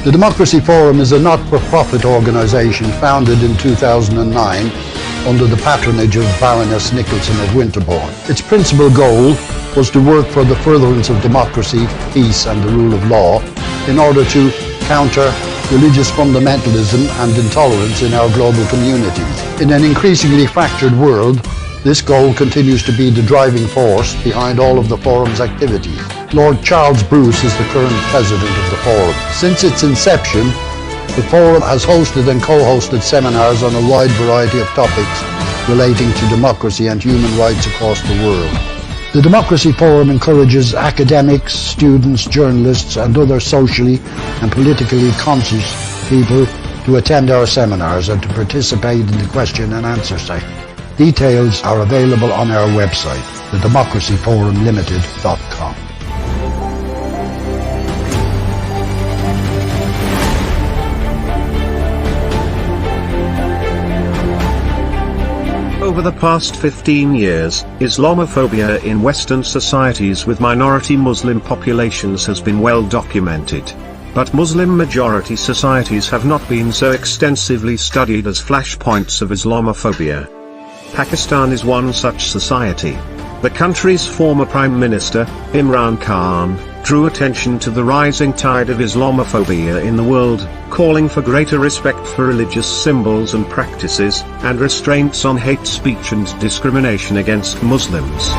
The Democracy Forum is a not-for-profit organisation founded in 2009 under the patronage of Baroness Nicholson of Winterbourne. Its principal goal was to work for the furtherance of democracy, peace and the rule of law in order to counter religious fundamentalism and intolerance in our global communities. In an increasingly fractured world, this goal continues to be the driving force behind all of the Forum's activities. Lord Charles Bruce is the current president of the Forum. Since its inception, the Forum has hosted and co-hosted seminars on a wide variety of topics relating to democracy and human rights across the world. The Democracy Forum encourages academics, students, journalists and other socially and politically conscious people to attend our seminars and to participate in the question and answer session. Details are available on our website, thedemocracyforumlimited.com. Over the past 15 years, Islamophobia in Western societies with minority Muslim populations has been well documented. But Muslim-majority societies have not been so extensively studied as flashpoints of Islamophobia. Pakistan is one such society. The country's former Prime Minister, Imran Khan, drew attention to the rising tide of Islamophobia in the world, calling for greater respect for religious symbols and practices, and restraints on hate speech and discrimination against Muslims.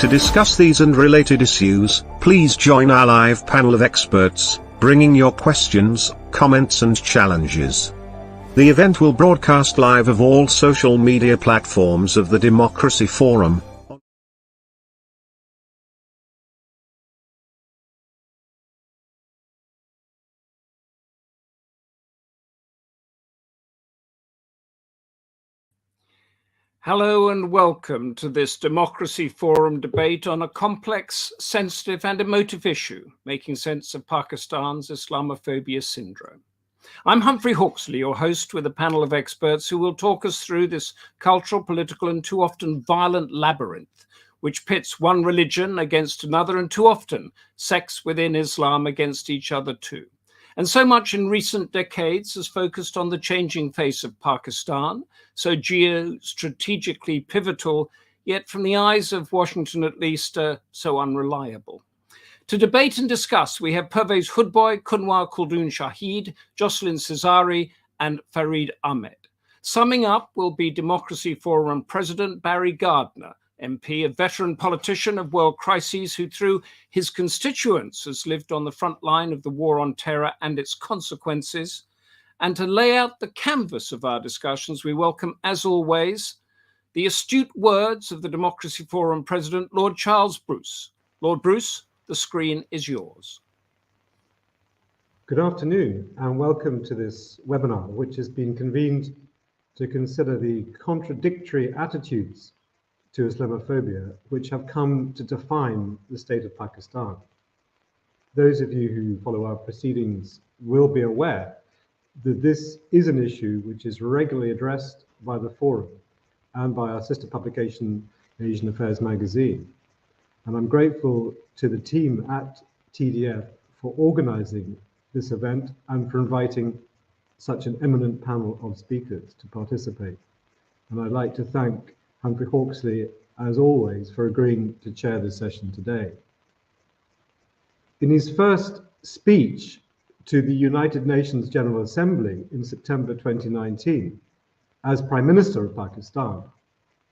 To discuss these and related issues, please join our live panel of experts, bringing your questions, comments and challenges. The event will broadcast live of all social media platforms of the Democracy Forum. Hello and welcome to this Democracy Forum debate on a complex, sensitive and emotive issue, making sense of Pakistan's Islamophobia syndrome. I'm Humphrey Hawksley, your host, with a panel of experts who will talk us through this cultural, political and too often violent labyrinth, which pits one religion against another and too often sects within Islam against each other too. And so much in recent decades has focused on the changing face of Pakistan, so geostrategically pivotal, yet from the eyes of Washington at least, so unreliable. To debate and discuss, we have Pervez Hoodbhoy, Kunwar, Khuldune, Shahid, Jocelyne, Cesari and Farid Ahmad. Summing up will be Democracy Forum President Barry Gardiner, MP, a veteran politician of world crises who through his constituents has lived on the front line of the war on terror and its consequences. And to lay out the canvas of our discussions, we welcome, as always, the astute words of the Democracy Forum President, Lord Charles Bruce. Lord Bruce, the screen is yours. Good afternoon and welcome to this webinar, which has been convened to consider the contradictory attitudes to Islamophobia, which have come to define the state of Pakistan. Those of you who follow our proceedings will be aware that this is an issue which is regularly addressed by the Forum and by our sister publication, Asian Affairs Magazine. And I'm grateful to the team at TDF for organizing this event and for inviting such an eminent panel of speakers to participate. And I'd like to thank Humphrey Hawksley, as always, for agreeing to chair this session today. In his first speech to the United Nations General Assembly in September 2019, as Prime Minister of Pakistan,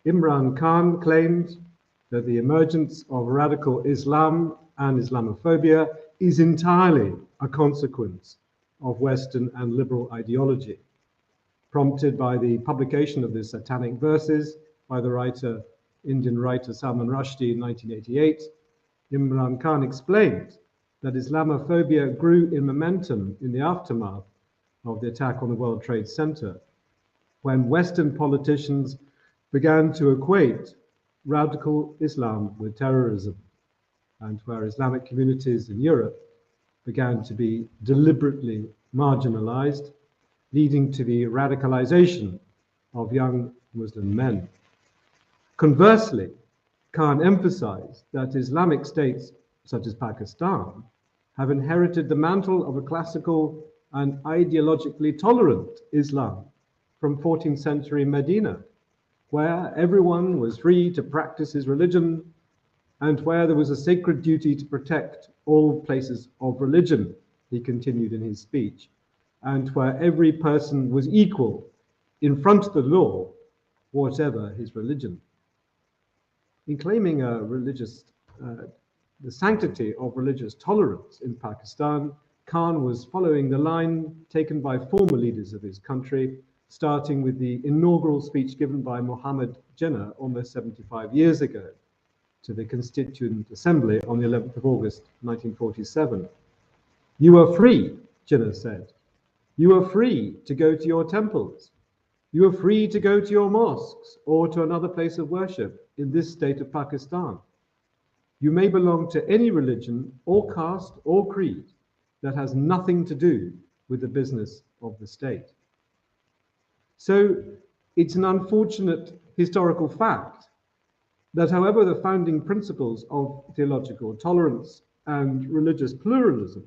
Imran Khan claimed that the emergence of radical Islam and Islamophobia is entirely a consequence of Western and liberal ideology, prompted by the publication of the Satanic Verses by the Indian writer Salman Rushdie in 1988, Imran Khan explained that Islamophobia grew in momentum in the aftermath of the attack on the World Trade Center, when Western politicians began to equate radical Islam with terrorism. and where Islamic communities in Europe began to be deliberately marginalized, leading to the radicalization of young Muslim men. Conversely, Khan emphasized that Islamic states, such as Pakistan, have inherited the mantle of a classical and ideologically tolerant Islam from 14th century Medina, where everyone was free to practice his religion and where there was a sacred duty to protect all places of religion, he continued in his speech, and where every person was equal in front of the law, whatever his religion. In claiming the sanctity of religious tolerance in Pakistan, Khan was following the line taken by former leaders of his country, starting with the inaugural speech given by Muhammad Jinnah almost 75 years ago to the Constituent Assembly on the 11th of August, 1947. "You are free," Jinnah said. "You are free to go to your temples. You are free to go to your mosques or to another place of worship in this state of Pakistan. You may belong to any religion or caste or creed that has nothing to do with the business of the state." So it's an unfortunate historical fact that however the founding principles of theological tolerance and religious pluralism,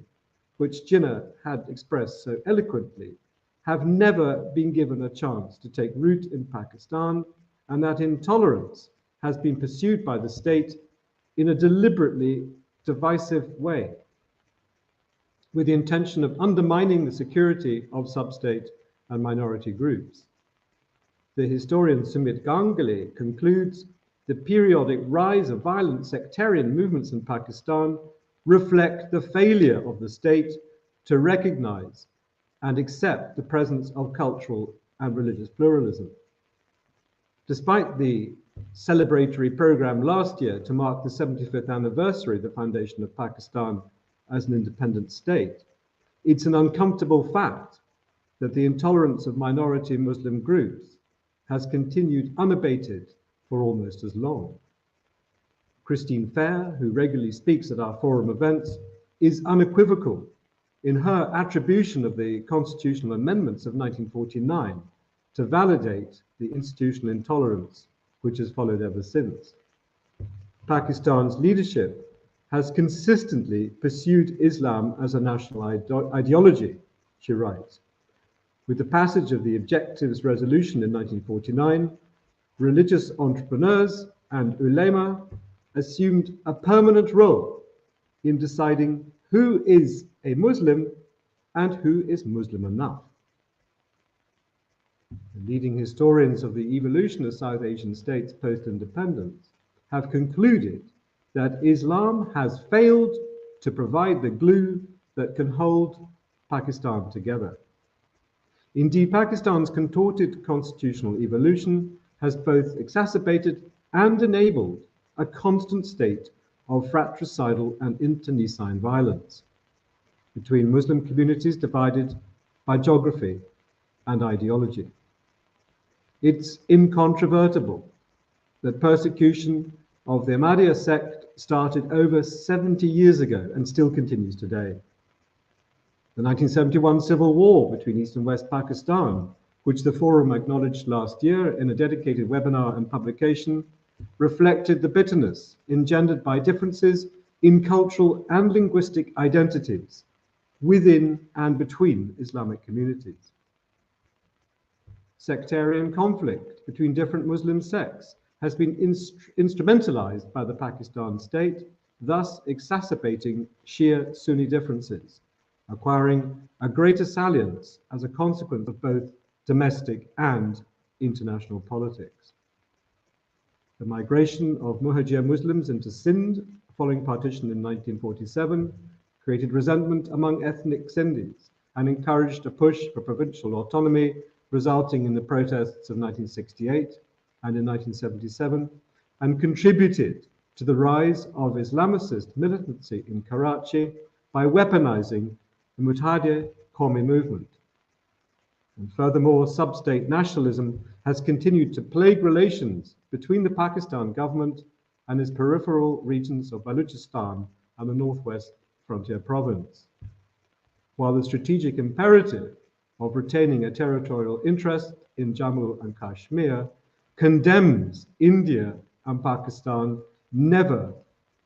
which Jinnah had expressed so eloquently, have never been given a chance to take root in Pakistan, and that intolerance has been pursued by the state in a deliberately divisive way, with the intention of undermining the security of sub-state and minority groups. The historian Sumit Ganguly concludes the periodic rise of violent sectarian movements in Pakistan reflect the failure of the state to recognize and accept the presence of cultural and religious pluralism. Despite the celebratory program last year to mark the 75th anniversary of the foundation of Pakistan as an independent state, it's an uncomfortable fact that the intolerance of minority Muslim groups has continued unabated for almost as long. Christine Fair, who regularly speaks at our forum events, is unequivocal in her attribution of the constitutional amendments of 1949 to validate the institutional intolerance which has followed ever since. Pakistan's leadership has consistently pursued Islam as a national ideology, she writes. With the passage of the Objectives Resolution in 1949, religious entrepreneurs and ulema assumed a permanent role in deciding who is a Muslim and who is Muslim enough. The leading historians of the evolution of South Asian states post-independence have concluded that Islam has failed to provide the glue that can hold Pakistan together. Indeed, Pakistan's contorted constitutional evolution has both exacerbated and enabled a constant state of fratricidal and internecine violence between Muslim communities divided by geography and ideology. It's incontrovertible that persecution of the Ahmadiyya sect started over 70 years ago and still continues today. The 1971 civil war between East and West Pakistan, which the Forum acknowledged last year in a dedicated webinar and publication, reflected the bitterness engendered by differences in cultural and linguistic identities within and between Islamic communities. Sectarian conflict between different Muslim sects has been instrumentalized by the Pakistan state, thus exacerbating Shia-Sunni differences, acquiring a greater salience as a consequence of both domestic and international politics. The migration of Muhajir Muslims into Sindh following partition in 1947 created resentment among ethnic Sindhis and encouraged a push for provincial autonomy, resulting in the protests of 1968 and in 1977, and contributed to the rise of Islamicist militancy in Karachi by weaponizing the Muttahide Qawmi movement. And furthermore, sub-state nationalism has continued to plague relations between the Pakistan government and its peripheral regions of Balochistan and the northwest frontier province. While the strategic imperative of retaining a territorial interest in Jammu and Kashmir condemns India and Pakistan never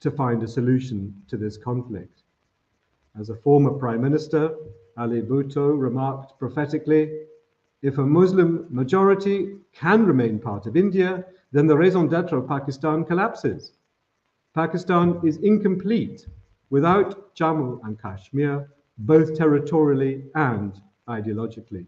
to find a solution to this conflict. As a former Prime Minister, Ali Bhutto remarked prophetically, "If a Muslim majority can remain part of India, then the raison d'etre of Pakistan collapses. Pakistan is incomplete without Jammu and Kashmir, both territorially and ideologically."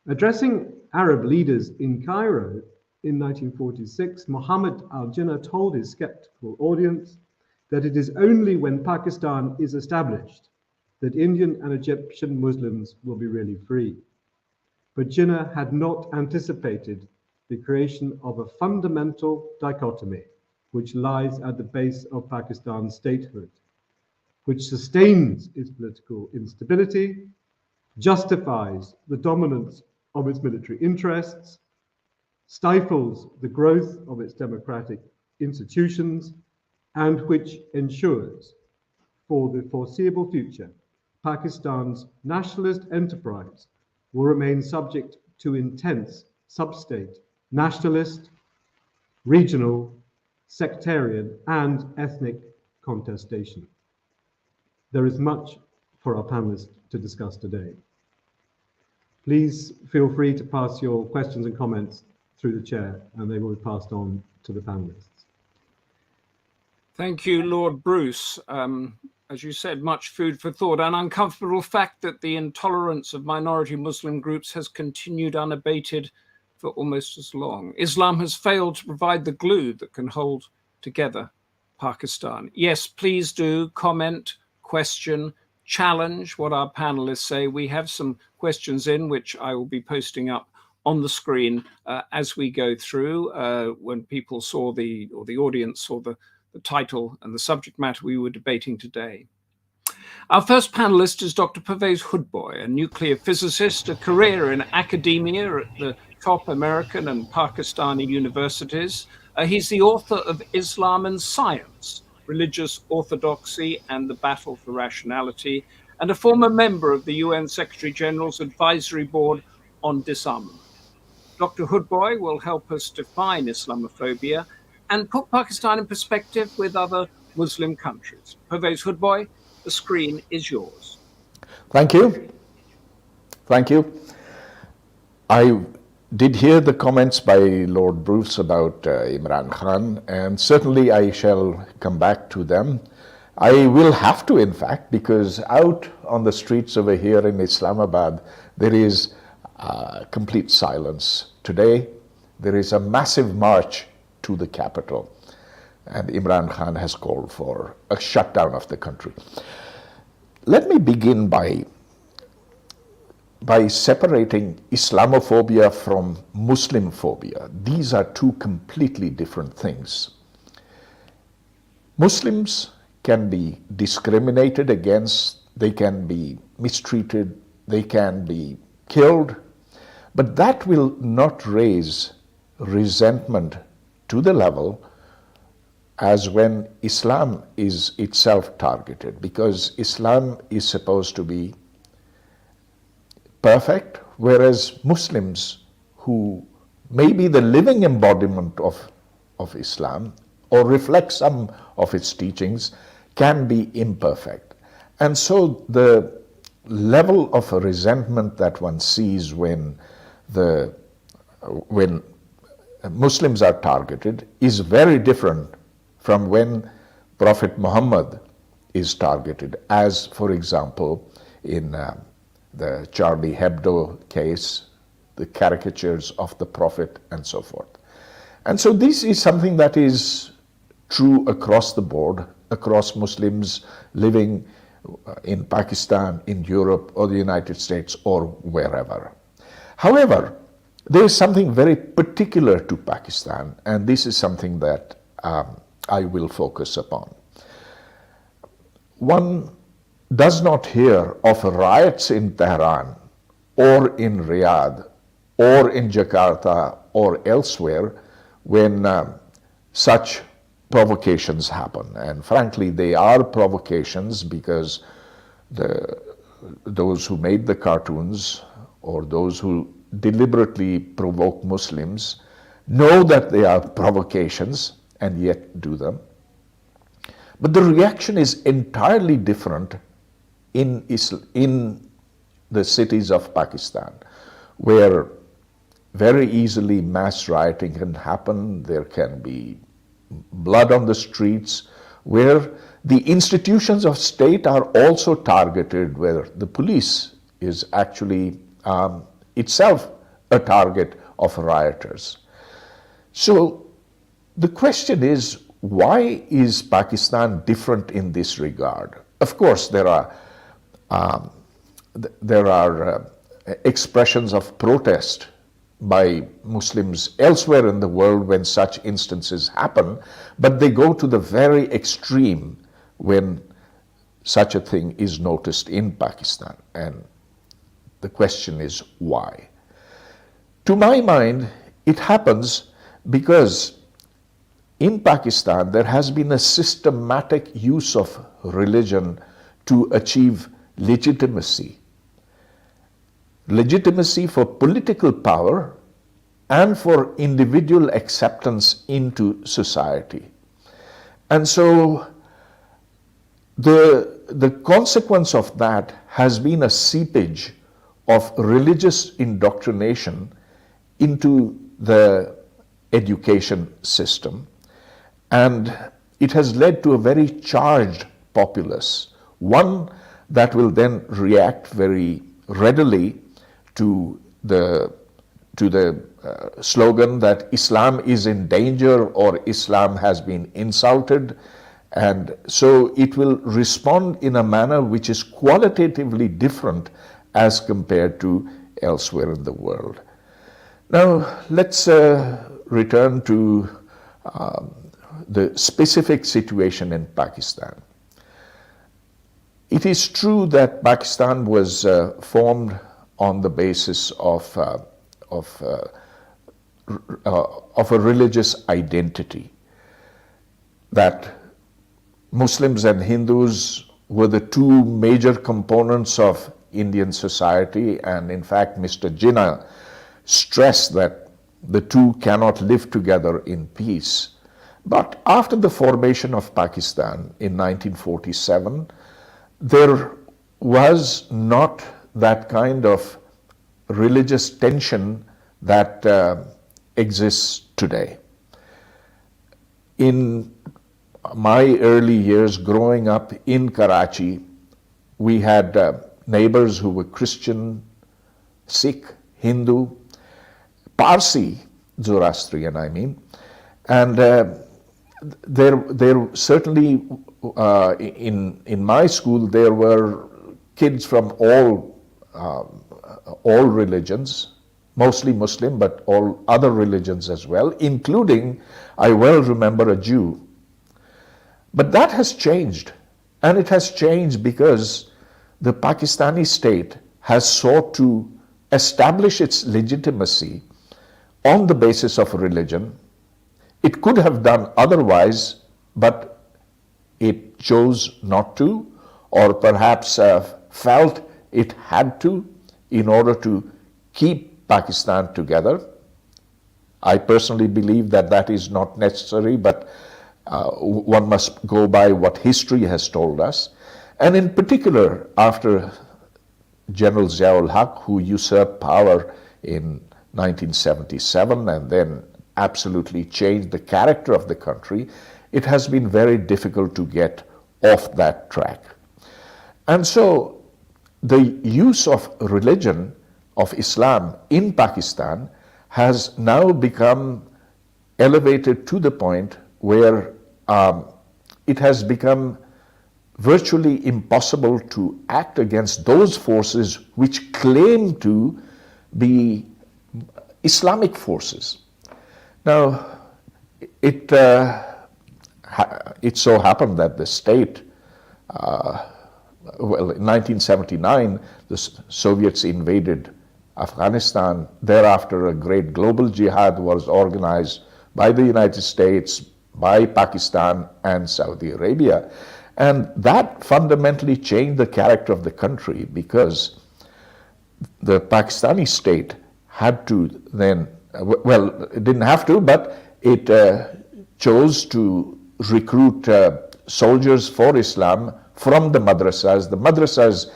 Addressing Arab leaders in Cairo in 1946, Muhammad al-Jinnah told his skeptical audience that it is only when Pakistan is established that Indian and Egyptian Muslims will be really free. But Jinnah had not anticipated the creation of a fundamental dichotomy which lies at the base of Pakistan's statehood, which sustains its political instability, justifies the dominance of its military interests, stifles the growth of its democratic institutions, and which ensures, for the foreseeable future, Pakistan's nationalist enterprise will remain subject to intense sub-state, nationalist, regional, sectarian, and ethnic contestation. There is much for our panelists to discuss today. Please feel free to pass your questions and comments through the chair, and they will be passed on to the panelists. Thank you, Lord Bruce. As you said, much food for thought. An uncomfortable fact that the intolerance of minority Muslim groups has continued unabated for almost as long. Islam has failed to provide the glue that can hold together Pakistan. Yes, please do comment, question, challenge what our panelists say. We have some questions in which I will be posting up on the screen as we go through. When people saw or the audience saw the title and the subject matter we were debating today. Our first panelist is Dr. Pervez Hoodbhoy, a nuclear physicist, a career in academia at the top American and Pakistani universities. He's the author of Islam and Science, Religious Orthodoxy and the Battle for Rationality, and a former member of the UN Secretary General's Advisory Board on Disarmament. Dr. Hoodbhoy will help us define Islamophobia and put Pakistan in perspective with other Muslim countries. Pervez Hoodbhoy, the screen is yours. Thank you. Thank you. I did hear the comments by Lord Bruce about Imran Khan, and certainly I shall come back to them. I will have to, in fact, because out on the streets over here in Islamabad, there is complete silence. Today, there is a massive march to the capital, and Imran Khan has called for a shutdown of the country. Let me begin by separating Islamophobia from Muslim phobia. These are two completely different things. Muslims can be discriminated against, they can be mistreated, they can be killed, but that will not raise resentment to the level as when Islam is itself targeted, because Islam is supposed to be perfect, whereas Muslims who may be the living embodiment of Islam or reflect some of its teachings can be imperfect. And so the level of resentment that one sees when Muslims are targeted is very different from when Prophet Muhammad is targeted, as for example in the Charlie Hebdo case, the caricatures of the Prophet and so forth. And so this is something that is true across the board, across Muslims living in Pakistan, in Europe, or the United States, or wherever. However, there is something very particular to Pakistan, and this is something that I will focus upon. One does not hear of riots in Tehran, or in Riyadh, or in Jakarta, or elsewhere, when such provocations happen. And frankly, they are provocations because those who made the cartoons or those who deliberately provoke Muslims know that they are provocations and yet do them. But the reaction is entirely different in the cities of Pakistan, where very easily mass rioting can happen, there can be blood on the streets, where the institutions of state are also targeted, where the police is actually itself a target of rioters. So the question is, why is Pakistan different in this regard? Of course, there are expressions of protest by Muslims elsewhere in the world when such instances happen, but they go to the very extreme when such a thing is noticed in Pakistan. And the question is, why? To my mind, it happens because in Pakistan there has been a systematic use of religion to achieve legitimacy. Legitimacy for political power and for individual acceptance into society. And so the consequence of that has been a seepage of religious indoctrination into the education system, and it has led to a very charged populace, one that will then react very readily to the slogan that Islam is in danger or Islam has been insulted, and so it will respond in a manner which is qualitatively different as compared to elsewhere in the world. Now let's return to the specific situation in Pakistan. It is true that Pakistan was formed on the basis of a religious identity, that Muslims and Hindus were the two major components of Indian society, and in fact Mr. Jinnah stressed that the two cannot live together in peace. But after the formation of Pakistan in 1947, there was not that kind of religious tension that exists today. In my early years growing up in Karachi, we had neighbors who were Christian, Sikh, Hindu, Parsi, Zoroastrian I mean, and there certainly in my school there were kids from all religions, mostly Muslim, but all other religions as well, including, I well remember, a Jew. But that has changed, and it has changed because the Pakistani state has sought to establish its legitimacy on the basis of religion. It could have done otherwise, but it chose not to, or perhaps felt it had to in order to keep Pakistan together. I personally believe that that is not necessary, but one must go by what history has told us. And in particular, after General Ziaul Haq, who usurped power in 1977 and then absolutely changed the character of the country, it has been very difficult to get off that track. And so the use of religion, of Islam in Pakistan, has now become elevated to the point where it has become virtually impossible to act against those forces which claim to be Islamic forces. Now, it so happened that the state, well, in 1979, the Soviets invaded Afghanistan. Thereafter, a great global jihad was organized by the United States, by Pakistan and Saudi Arabia. And that fundamentally changed the character of the country, because the Pakistani state had to then, well, it didn't have to, but it chose to recruit soldiers for Islam from the madrasas. The madrasas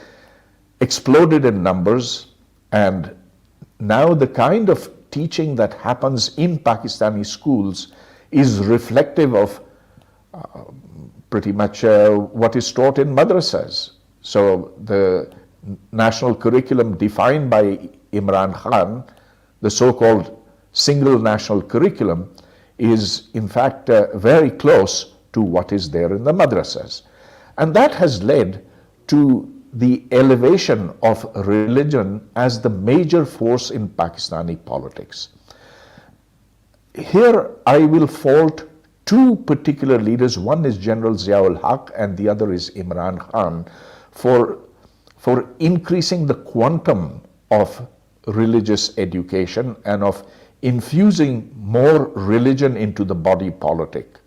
exploded in numbers, and now the kind of teaching that happens in Pakistani schools is reflective of pretty much what is taught in madrasas. So the national curriculum defined by Imran Khan, the so-called single national curriculum, is in fact very close to what is there in the madrasas. And that has led to the elevation of religion as the major force in Pakistani politics. Here I will fault two particular leaders. One is General Ziaul Haq and the other is Imran Khan for increasing the quantum of religious education and of infusing more religion into the body politic.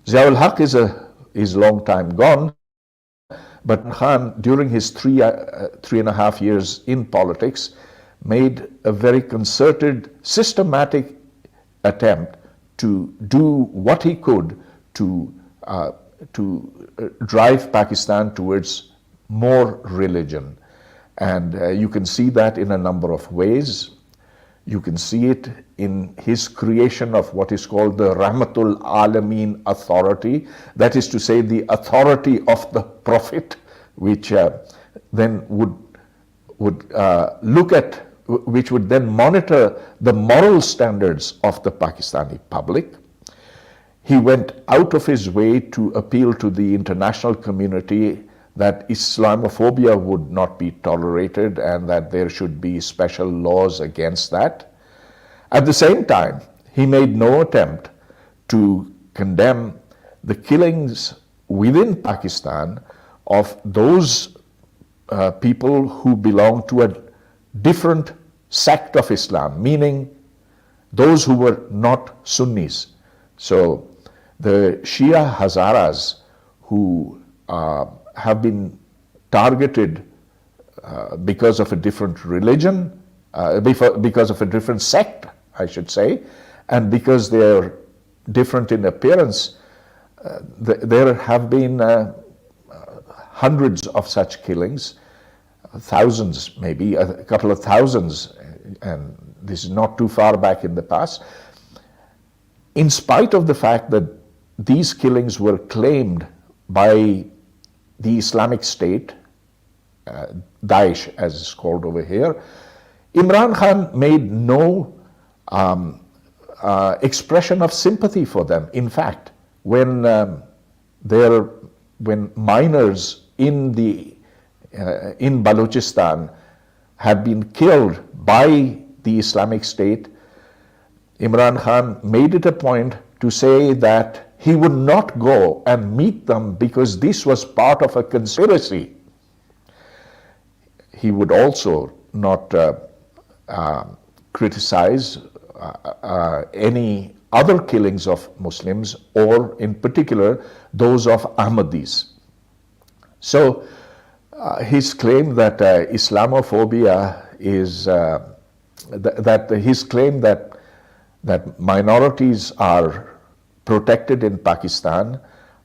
Ziaul Haq is long time gone, but Khan, during his three and a half years in politics, made a very concerted, systematic attempt to do what he could to drive Pakistan towards more religion. And you can see that in a number of ways. You can see it in his creation of what is called the Rahmatul Alameen authority, that is to say the authority of the Prophet, which then would which would then monitor the moral standards of the Pakistani public. He went out of his way to appeal to the international community that Islamophobia would not be tolerated and that there should be special laws against that. At the same time, he made no attempt to condemn the killings within Pakistan of those people who belong to a different sect of Islam, meaning those who were not Sunnis. So the Shia Hazaras who have been targeted because of a different religion, because of a different sect, I should say, and because they're different in appearance, there have been hundreds of such killings, thousands maybe, a couple of thousands, and this is not too far back in the past, in spite of the fact that these killings were claimed by the Islamic State, Daesh as it's called over here. Imran Khan made no expression of sympathy for them. In fact, when minors in Balochistan had been killed by the Islamic State, Imran Khan made it a point to say that he would not go and meet them because this was part of a conspiracy. He would also not criticize any other killings of Muslims, or in particular those of Ahmadis. So his claim that Islamophobia is his claim that minorities are protected in Pakistan,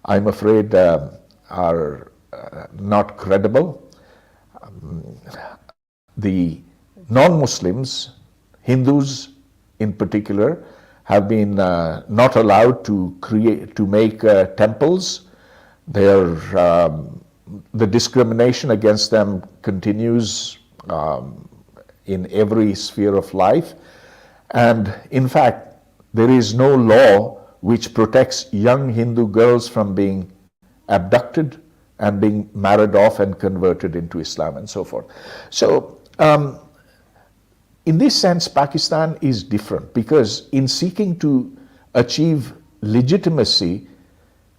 I'm afraid are not credible. The non-Muslims, Hindus in particular, have been not allowed to make temples. The discrimination against them continues in every sphere of life. And in fact, there is no law which protects young Hindu girls from being abducted and being married off and converted into Islam and so forth. So in this sense, Pakistan is different, because in seeking to achieve legitimacy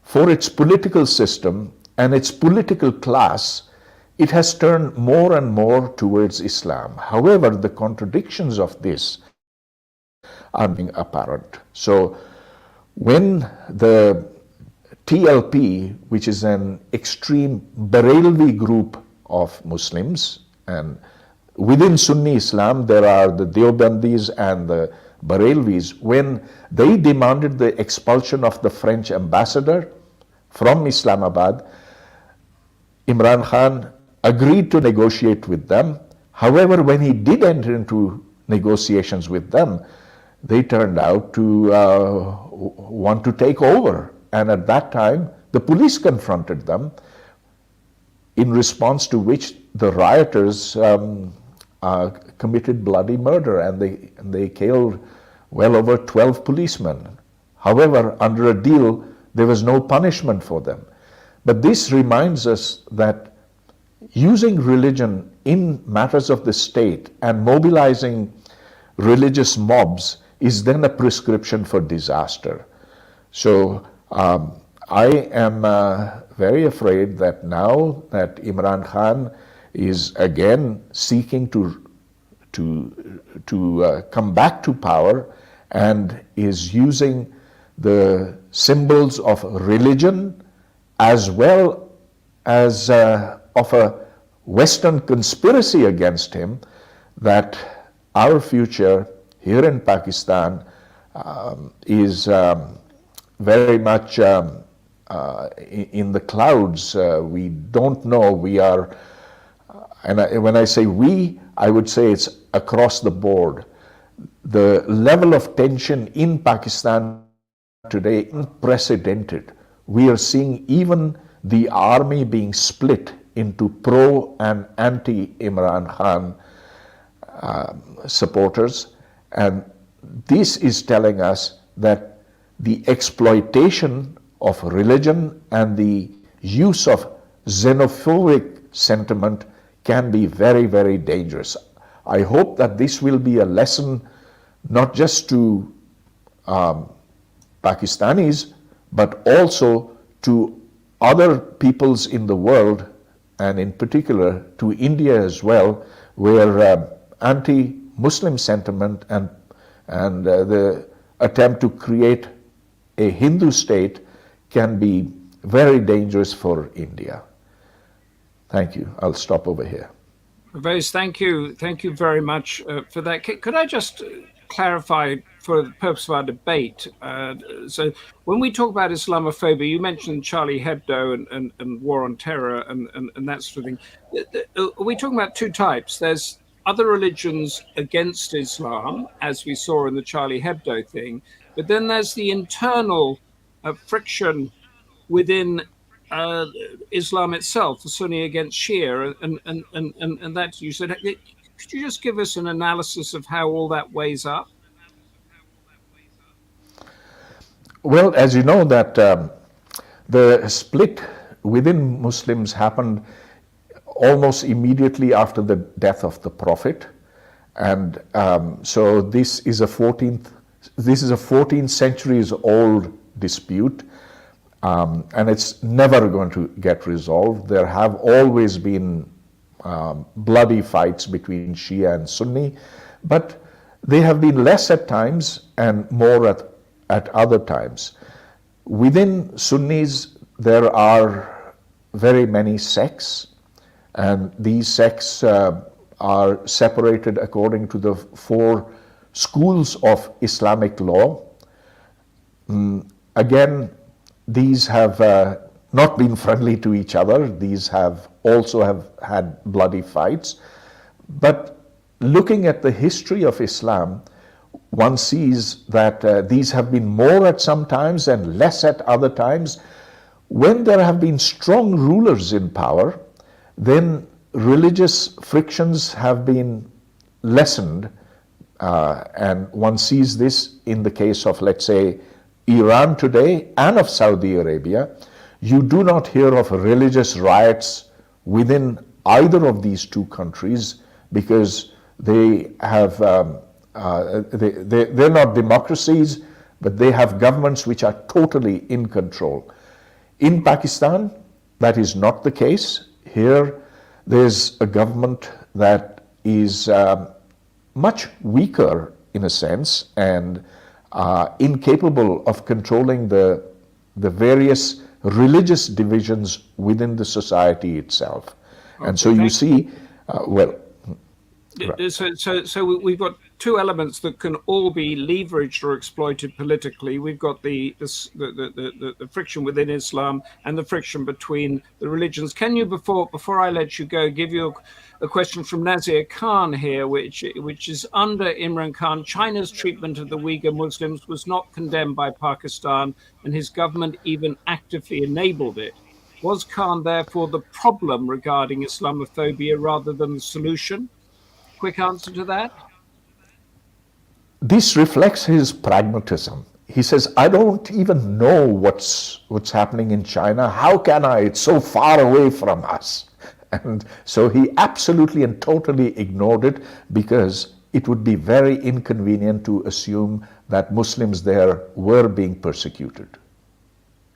for its political system and its political class, it has turned more and more towards Islam. However, the contradictions of this are being apparent. So when the TLP, which is an extreme Barelvi group of Muslims, and within Sunni Islam there are the Deobandis and the Barelvis, when they demanded the expulsion of the French ambassador from Islamabad, Imran Khan agreed to negotiate with them. However, when he did enter into negotiations with them, they turned out to want to take over. And at that time, the police confronted them, in response to which the rioters committed bloody murder, and they killed well over 12 policemen. However, under a deal, there was no punishment for them. But this reminds us that using religion in matters of the state and mobilizing religious mobs is then a prescription for disaster. So I am very afraid that now that Imran Khan is again seeking to come back to power and is using the symbols of religion as well as of a Western conspiracy against him, that our future here in Pakistan is very much in the clouds. We don't know. We are, and when I say we, I would say it's across the board. The level of tension in Pakistan today is unprecedented. We are seeing even the army being split into pro and anti-Imran Khan supporters, and this is telling us that the exploitation of religion and the use of xenophobic sentiment can be very, very dangerous. I hope that this will be a lesson not just to Pakistanis, but also to other peoples in the world, and in particular to India as well, where anti-Muslim sentiment and the attempt to create a Hindu state can be very dangerous for India. Thank you. I'll stop over here. Pervez, thank you. Thank you very much for that. Could I just clarify for the purpose of our debate? So when we talk about Islamophobia, you mentioned Charlie Hebdo and war on terror and that sort of thing. Are we talking about two types? There's other religions against Islam, as we saw in the Charlie Hebdo thing, but then there's the internal friction within Islam itself, the Sunni against Shia, and that you said. Could you just give us an analysis of how all that weighs up? Well, as you know, that the split within Muslims happened almost immediately after the death of the Prophet, and so this is a 14 centuries old dispute, and it's never going to get resolved. There have always been bloody fights between Shia and Sunni, but they have been less at times and more at other times. Within Sunnis, there are very many sects, and these sects are separated according to the 4 schools of Islamic law. Again, these have not been friendly to each other. These have had bloody fights. But looking at the history of Islam, one sees that these have been more at some times and less at other times. When there have been strong rulers in power, then religious frictions have been lessened, and one sees this in the case of, let's say, Iran today and of Saudi Arabia. You do not hear of religious riots within either of these two countries because they have they're not democracies, but they have governments which are totally in control. In Pakistan, that is not the case. Here, there's a government that is much weaker in a sense, and incapable of controlling the various religious divisions within the society itself. Okay, and so you see, well... Right. So we've got two elements that can all be leveraged or exploited politically. We've got the friction within Islam and the friction between the religions. Can you, before I let you go, give you a question from Nazir Khan here, which is under Imran Khan, China's treatment of the Uyghur Muslims was not condemned by Pakistan, and his government even actively enabled it. Was Khan therefore the problem regarding Islamophobia rather than the solution? Quick answer to that? This reflects his pragmatism. He says, I don't even know what's happening in China. How can I? It's so far away from us. And so he absolutely and totally ignored it because it would be very inconvenient to assume that Muslims there were being persecuted.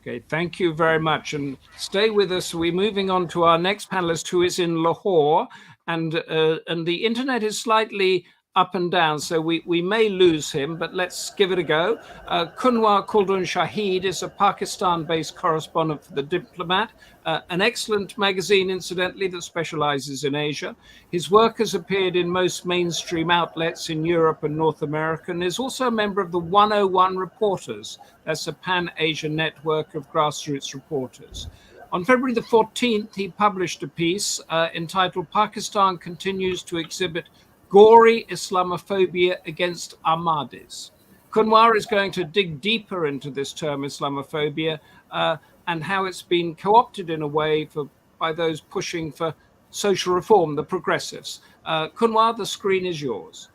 Okay, thank you very much. And stay with us. We're moving on to our next panelist, who is in Lahore. And the internet is slightly up and down, so we may lose him, but let's give it a go. Kunwar Khuldune Shahid is a Pakistan-based correspondent for the Diplomat, an excellent magazine, incidentally, that specializes in Asia. His work has appeared in most mainstream outlets in Europe and North America, and is also a member of the 101 Reporters. That's a pan-Asian network of grassroots reporters. On February the 14th, he published a piece entitled Pakistan Continues to Exhibit Gory Islamophobia Against Ahmadis. Kunwar is going to dig deeper into this term Islamophobia and how it's been co-opted in a way by those pushing for social reform, the progressives. Kunwar, the screen is yours.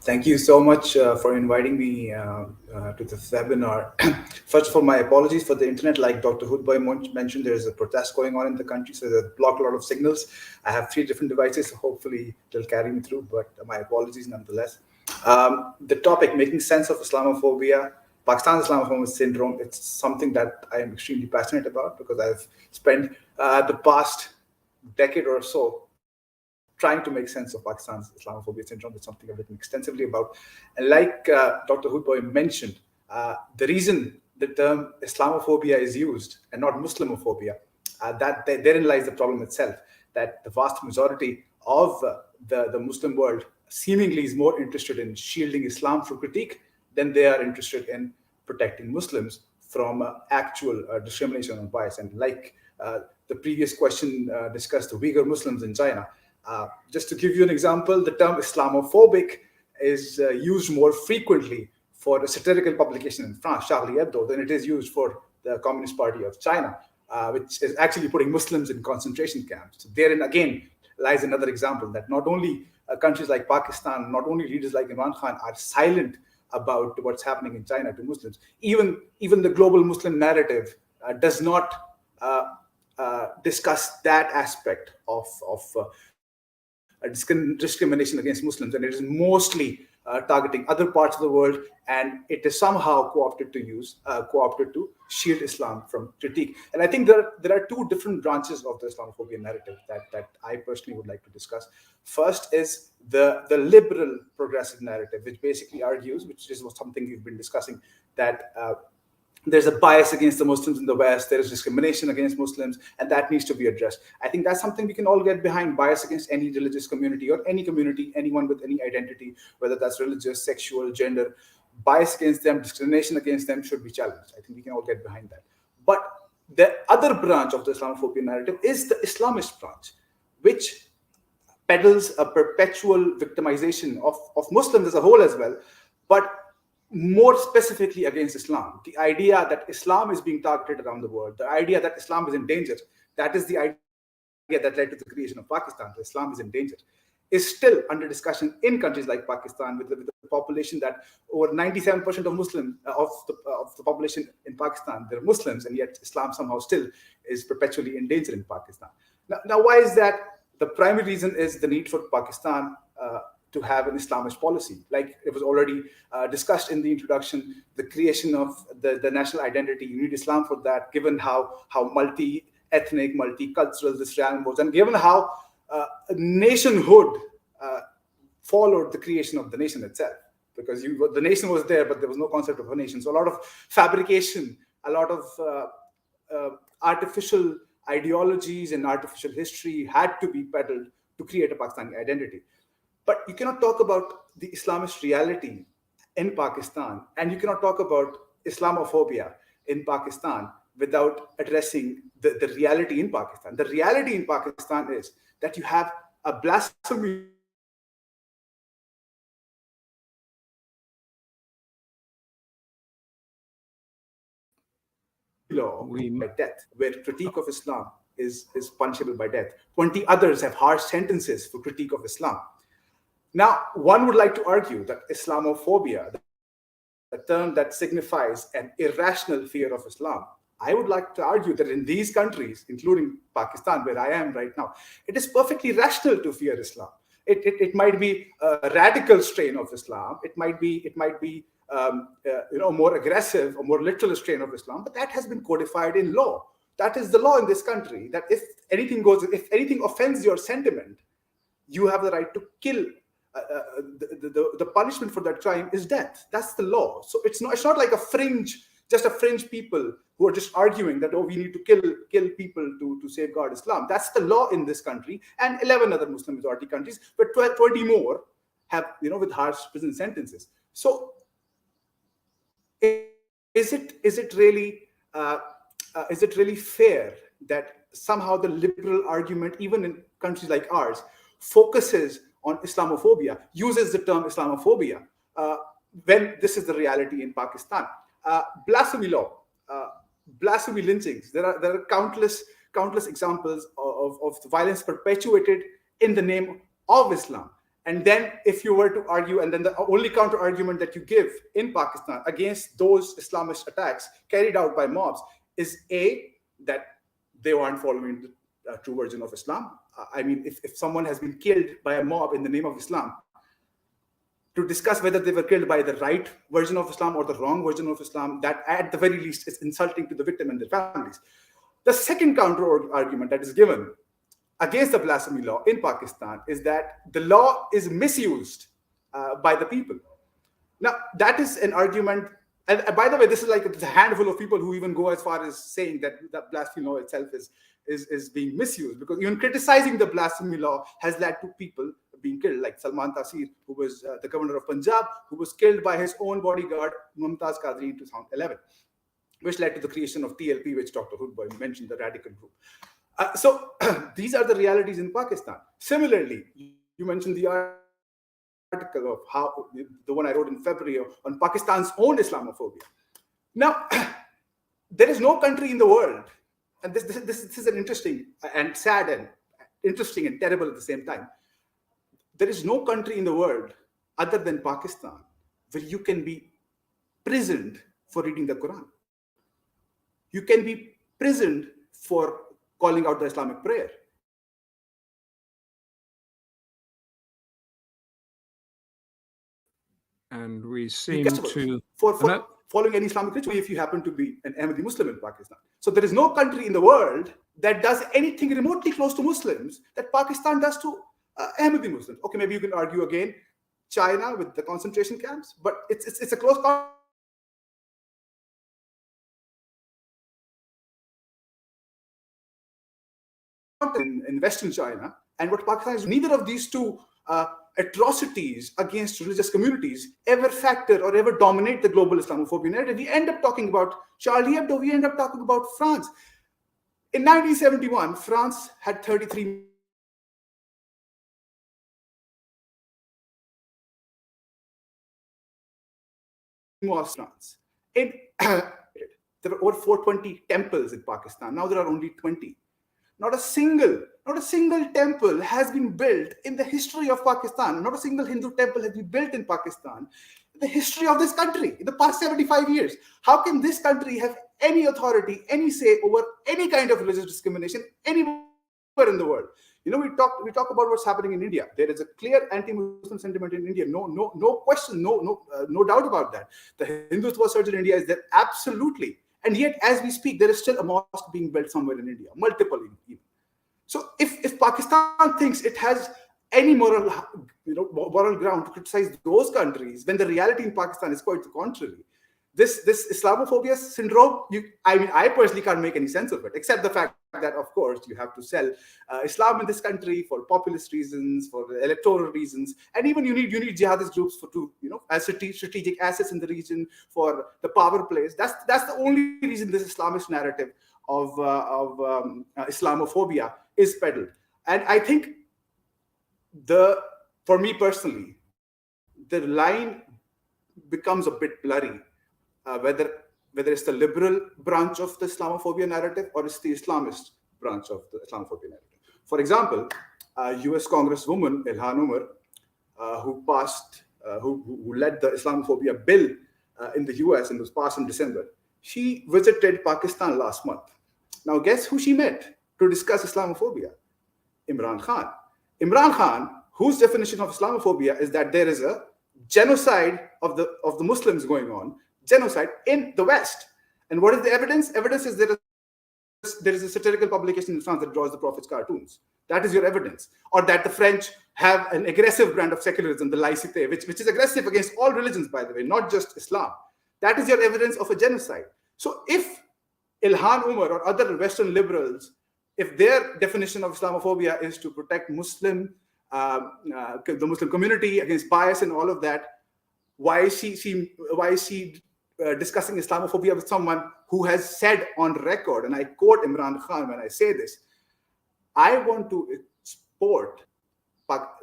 Thank you so much for inviting me to this webinar. First of all, my apologies for the internet. Like Dr. Hoodbhoy mentioned, there's a protest going on in the country, so they block a lot of signals. I have 3 different devices, so hopefully they'll carry me through, but my apologies nonetheless. The topic, making sense of Islamophobia, Pakistan's Islamophobia syndrome, it's something that I am extremely passionate about because I've spent the past decade or so trying to make sense of Pakistan's Islamophobia syndrome. It's something I've written extensively about. And like Dr. Hoodbhoy mentioned, the reason the term Islamophobia is used and not Muslimophobia, therein lies the problem itself, that the vast majority of the Muslim world seemingly is more interested in shielding Islam from critique than they are interested in protecting Muslims from actual discrimination and bias. And like the previous question discussed, the Uyghur Muslims in China, just to give you an example, the term Islamophobic is used more frequently for a satirical publication in France, Charlie Hebdo, than it is used for the Communist Party of China, which is actually putting Muslims in concentration camps. So therein again lies another example that not only countries like Pakistan, not only leaders like Imran Khan are silent about what's happening in China to Muslims, even the global Muslim narrative does not discuss that aspect of discrimination against Muslims, and it is mostly targeting other parts of the world, and it is somehow co-opted to shield Islam from critique. And I think there are 2 different branches of the Islamophobia narrative that I personally would like to discuss. First is the liberal progressive narrative, which basically argues, which is something we've been discussing, that there's a bias against the Muslims in the West, there is discrimination against Muslims, and that needs to be addressed. I think that's something we can all get behind. Bias against any religious community or any community, anyone with any identity, whether that's religious, sexual, gender, bias against them, discrimination against them should be challenged. I think we can all get behind that. But the other branch of the Islamophobia narrative is the Islamist branch, which peddles a perpetual victimization of Muslims as a whole as well, but more specifically against Islam. The idea that Islam is being targeted around the world, the idea that Islam is in danger, that is the idea that led to the creation of Pakistan. So Islam is in danger, is still under discussion in countries like Pakistan, with the population that over 97% of Muslims of the population in Pakistan, they're Muslims, and yet Islam somehow still is perpetually in danger in Pakistan. Now, why is that? The primary reason is the need for Pakistan to have an Islamist policy. Like it was already discussed in the introduction, the creation of the national identity, you need Islam for that, given how multi-ethnic, multicultural this realm was, and given how nationhood followed the creation of the nation itself, because the nation was there, but there was no concept of a nation. So a lot of fabrication, a lot of artificial ideologies and artificial history had to be peddled to create a Pakistani identity. But you cannot talk about the Islamist reality in Pakistan, and you cannot talk about Islamophobia in Pakistan without addressing the reality in Pakistan. The reality in Pakistan is that you have a blasphemy law by death, where critique of Islam is punishable by death. 20 others have harsh sentences for critique of Islam. Now, one would like to argue that Islamophobia, a term that signifies an irrational fear of Islam, I would like to argue that in these countries, including Pakistan, where I am right now, it is perfectly rational to fear Islam. It might be a radical strain of Islam. It might be more aggressive or more literal strain of Islam, but that has been codified in law. That is the law in this country, that if anything offends your sentiment, you have the right to kill. The punishment for that crime is death. That's the law. So it's not like a fringe people who are just arguing that, we need to kill people to safeguard Islam. That's the law in this country and 11 other Muslim majority countries, but 20 more have, with harsh prison sentences. So is it really fair that somehow the liberal argument, even in countries like ours, focuses on Islamophobia, uses the term Islamophobia, when this is the reality in Pakistan? Blasphemy law, blasphemy lynchings. There are countless examples of violence perpetuated in the name of Islam. And then if you were to argue, and then the only counter argument that you give in Pakistan against those Islamist attacks carried out by mobs is that they weren't following the true version of Islam. I mean, if someone has been killed by a mob in the name of Islam, to discuss whether they were killed by the right version of Islam or the wrong version of Islam, that at the very least is insulting to the victim and their families. The second counter argument that is given against the blasphemy law in Pakistan is that the law is misused by the people. Now, that is an argument, and by the way, this is like a handful of people who even go as far as saying that the blasphemy law itself is being misused, because even criticizing the blasphemy law has led to people being killed, like Salman Taseer, who was the governor of Punjab, who was killed by his own bodyguard, Mumtaz Qadri, in 2011, which led to the creation of TLP, which Dr. Hoodbhoy mentioned, the radical group. So these are the realities in Pakistan. Similarly, you mentioned the article of how the one I wrote in February on Pakistan's own Islamophobia. Now, there is no country in the world, and this is an interesting and sad and interesting and terrible at the same time. There is no country in the world other than Pakistan where you can be prisoned for reading the Quran. You can be prisoned for calling out the Islamic prayer. And we seem to... For following any Islamic ritual if you happen to be an Ahmadi Muslim in Pakistan. So there is no country in the world that does anything remotely close to Muslims that Pakistan does to Ahmadi Muslims. Okay, maybe you can argue again China with the concentration camps, but it's a close in Western China. And what Pakistan is, neither of these two atrocities against religious communities ever factor or ever dominate the global Islamophobia narrative. We end up talking about Charlie Hebdo, we end up talking about France. In 1971, France had 33 mosques. There were over 420 temples in Pakistan. Now there are only 20. Not a single temple has been built in the history of Pakistan. Not a single Hindu temple has been built in Pakistan in the history of this country, in the past 75 years. How can this country have any authority, any say over any kind of religious discrimination anywhere in the world? We talk about what's happening in India. There is a clear anti-Muslim sentiment in India. No question, no doubt about that. The Hindutva surge in India is there, absolutely. And yet, as we speak, there is still a mosque being built somewhere in India, multiple even. So if Pakistan thinks it has any moral moral ground to criticize those countries when the reality in Pakistan is quite the contrary. This Islamophobia syndrome, I personally can't make any sense of it, except the fact that, of course, you have to sell Islam in this country for populist reasons, for electoral reasons, and even you need jihadist groups as strategic assets in the region for the power plays. That's the only reason this Islamist narrative of Islamophobia is peddled. And I think for me personally, the line becomes a bit blurry. Whether it's the liberal branch of the Islamophobia narrative or it's the Islamist branch of the Islamophobia narrative. For example, U.S. Congresswoman Ilhan Omar, who led the Islamophobia bill in the U.S. and was passed in December, she visited Pakistan last month. Now, guess who she met to discuss Islamophobia? Imran Khan. Imran Khan, whose definition of Islamophobia is that there is a genocide of the Muslims going on, genocide in the West. And what is the evidence? Evidence is there is a satirical publication in France that draws the Prophet's cartoons. That is your evidence. Or that the French have an aggressive brand of secularism, the laïcité, which is aggressive against all religions, by the way, not just Islam. That is your evidence of a genocide. So if Ilhan Omar or other Western liberals, if their definition of Islamophobia is to protect the Muslim community against bias and all of that, why is she discussing Islamophobia with someone who has said on record, and I quote Imran Khan when I say this, I want to export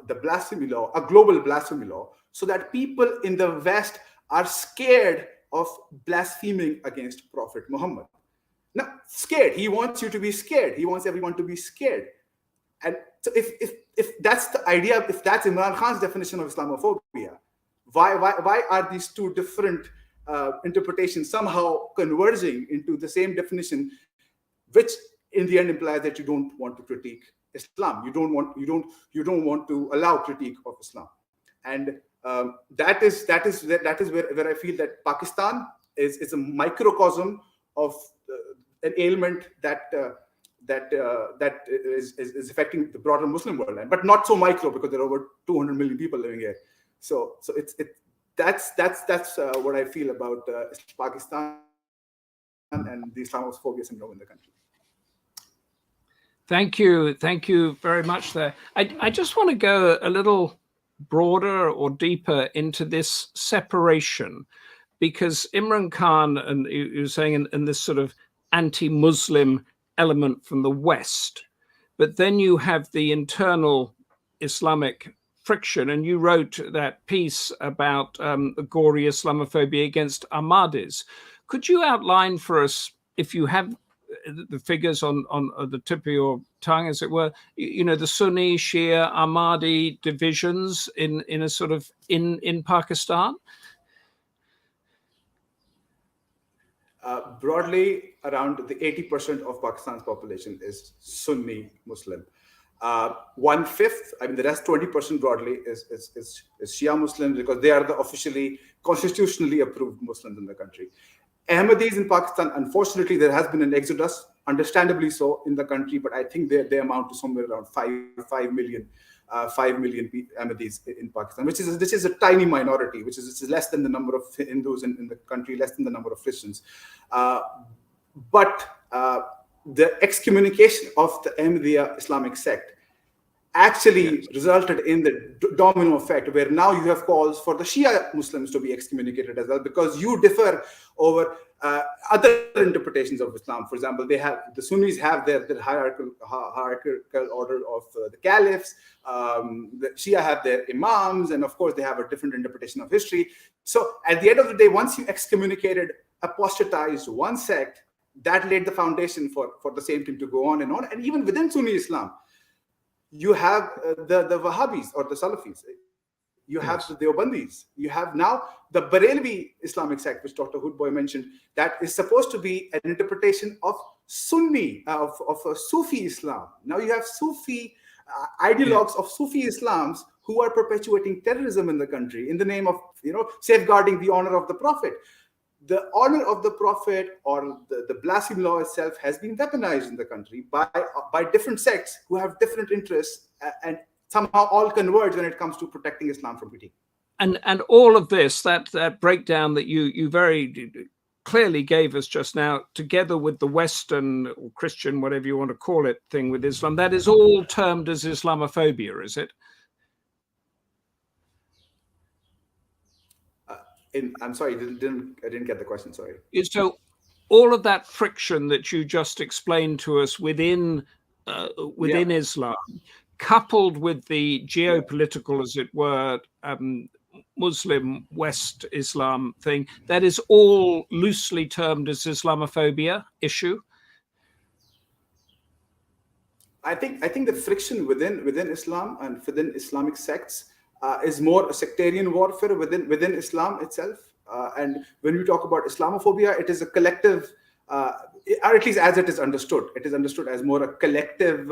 the blasphemy law, a global blasphemy law, so that people in the West are scared of blaspheming against Prophet Muhammad. Now, scared. He wants you to be scared. He wants everyone to be scared. And so if that's the idea, if that's Imran Khan's definition of Islamophobia, why are these two different interpretations somehow converging into the same definition, which in the end implies that you don't want to critique Islam. You don't want to allow critique of Islam. And that is where I feel that Pakistan is a microcosm of an ailment that is affecting the broader Muslim world, but not so micro because there are over 200 million people living here. So that's what I feel about Pakistan and the Islamophobia syndrome in the country. Thank you very much there. I just want to go a little broader or deeper into this separation, because Imran Khan, and you were saying in this sort of anti-Muslim element from the West, but then you have the internal Islamic friction, and you wrote that piece about gory Islamophobia against Ahmadis. Could you outline for us, if you have the figures on the tip of your tongue, as it were, the Sunni, Shia, Ahmadi divisions in a sort of in Pakistan? Broadly, around the 80% of Pakistan's population is Sunni Muslim. 1/5, the rest 20% broadly is Shia Muslims, because they are the officially constitutionally approved Muslims in the country. Ahmadis in Pakistan, unfortunately, there has been an exodus, understandably so, in the country, but I think they amount to somewhere around 5 million Ahmadis in Pakistan, which is a tiny minority, which is less than the number of Hindus in the country, less than the number of Christians. But the excommunication of the Ahmadiyya Islamic sect actually resulted in the domino effect, where now you have calls for the Shia Muslims to be excommunicated as well, because you differ over other interpretations of Islam. For example, the Sunnis have their hierarchical order of the caliphs, the Shia have their imams, and of course they have a different interpretation of history. So at the end of the day, once you excommunicated, apostatized one sect, that laid the foundation for the same thing to go on. And even within Sunni Islam, you have the Wahhabis or the Salafis. You have the Deobandis. You have now the Barelvi Islamic sect, which Dr. Hoodbhoy mentioned, that is supposed to be an interpretation of Sunni, of Sufi Islam. Now you have Sufi ideologues of Sufi Islams who are perpetuating terrorism in the country in the name of safeguarding the honor of the Prophet. The honor of the Prophet, or the blasphemy law itself, has been weaponized in the country by different sects who have different interests, and somehow all converge when it comes to protecting Islam from critique. And all of this, that breakdown that you very clearly gave us just now, together with the Western or Christian, whatever you want to call it, thing with Islam, that is all termed as Islamophobia, is it? I'm sorry, I didn't get the question. Sorry. So all of that friction that you just explained to us within Islam, coupled with the geopolitical, as it were, Muslim West Islam thing, that is all loosely termed as Islamophobia issue. I think the friction within Islam and within Islamic sects is more a sectarian warfare within Islam itself. And when we talk about Islamophobia, it is a collective, or at least as it is understood. It is understood as more a collective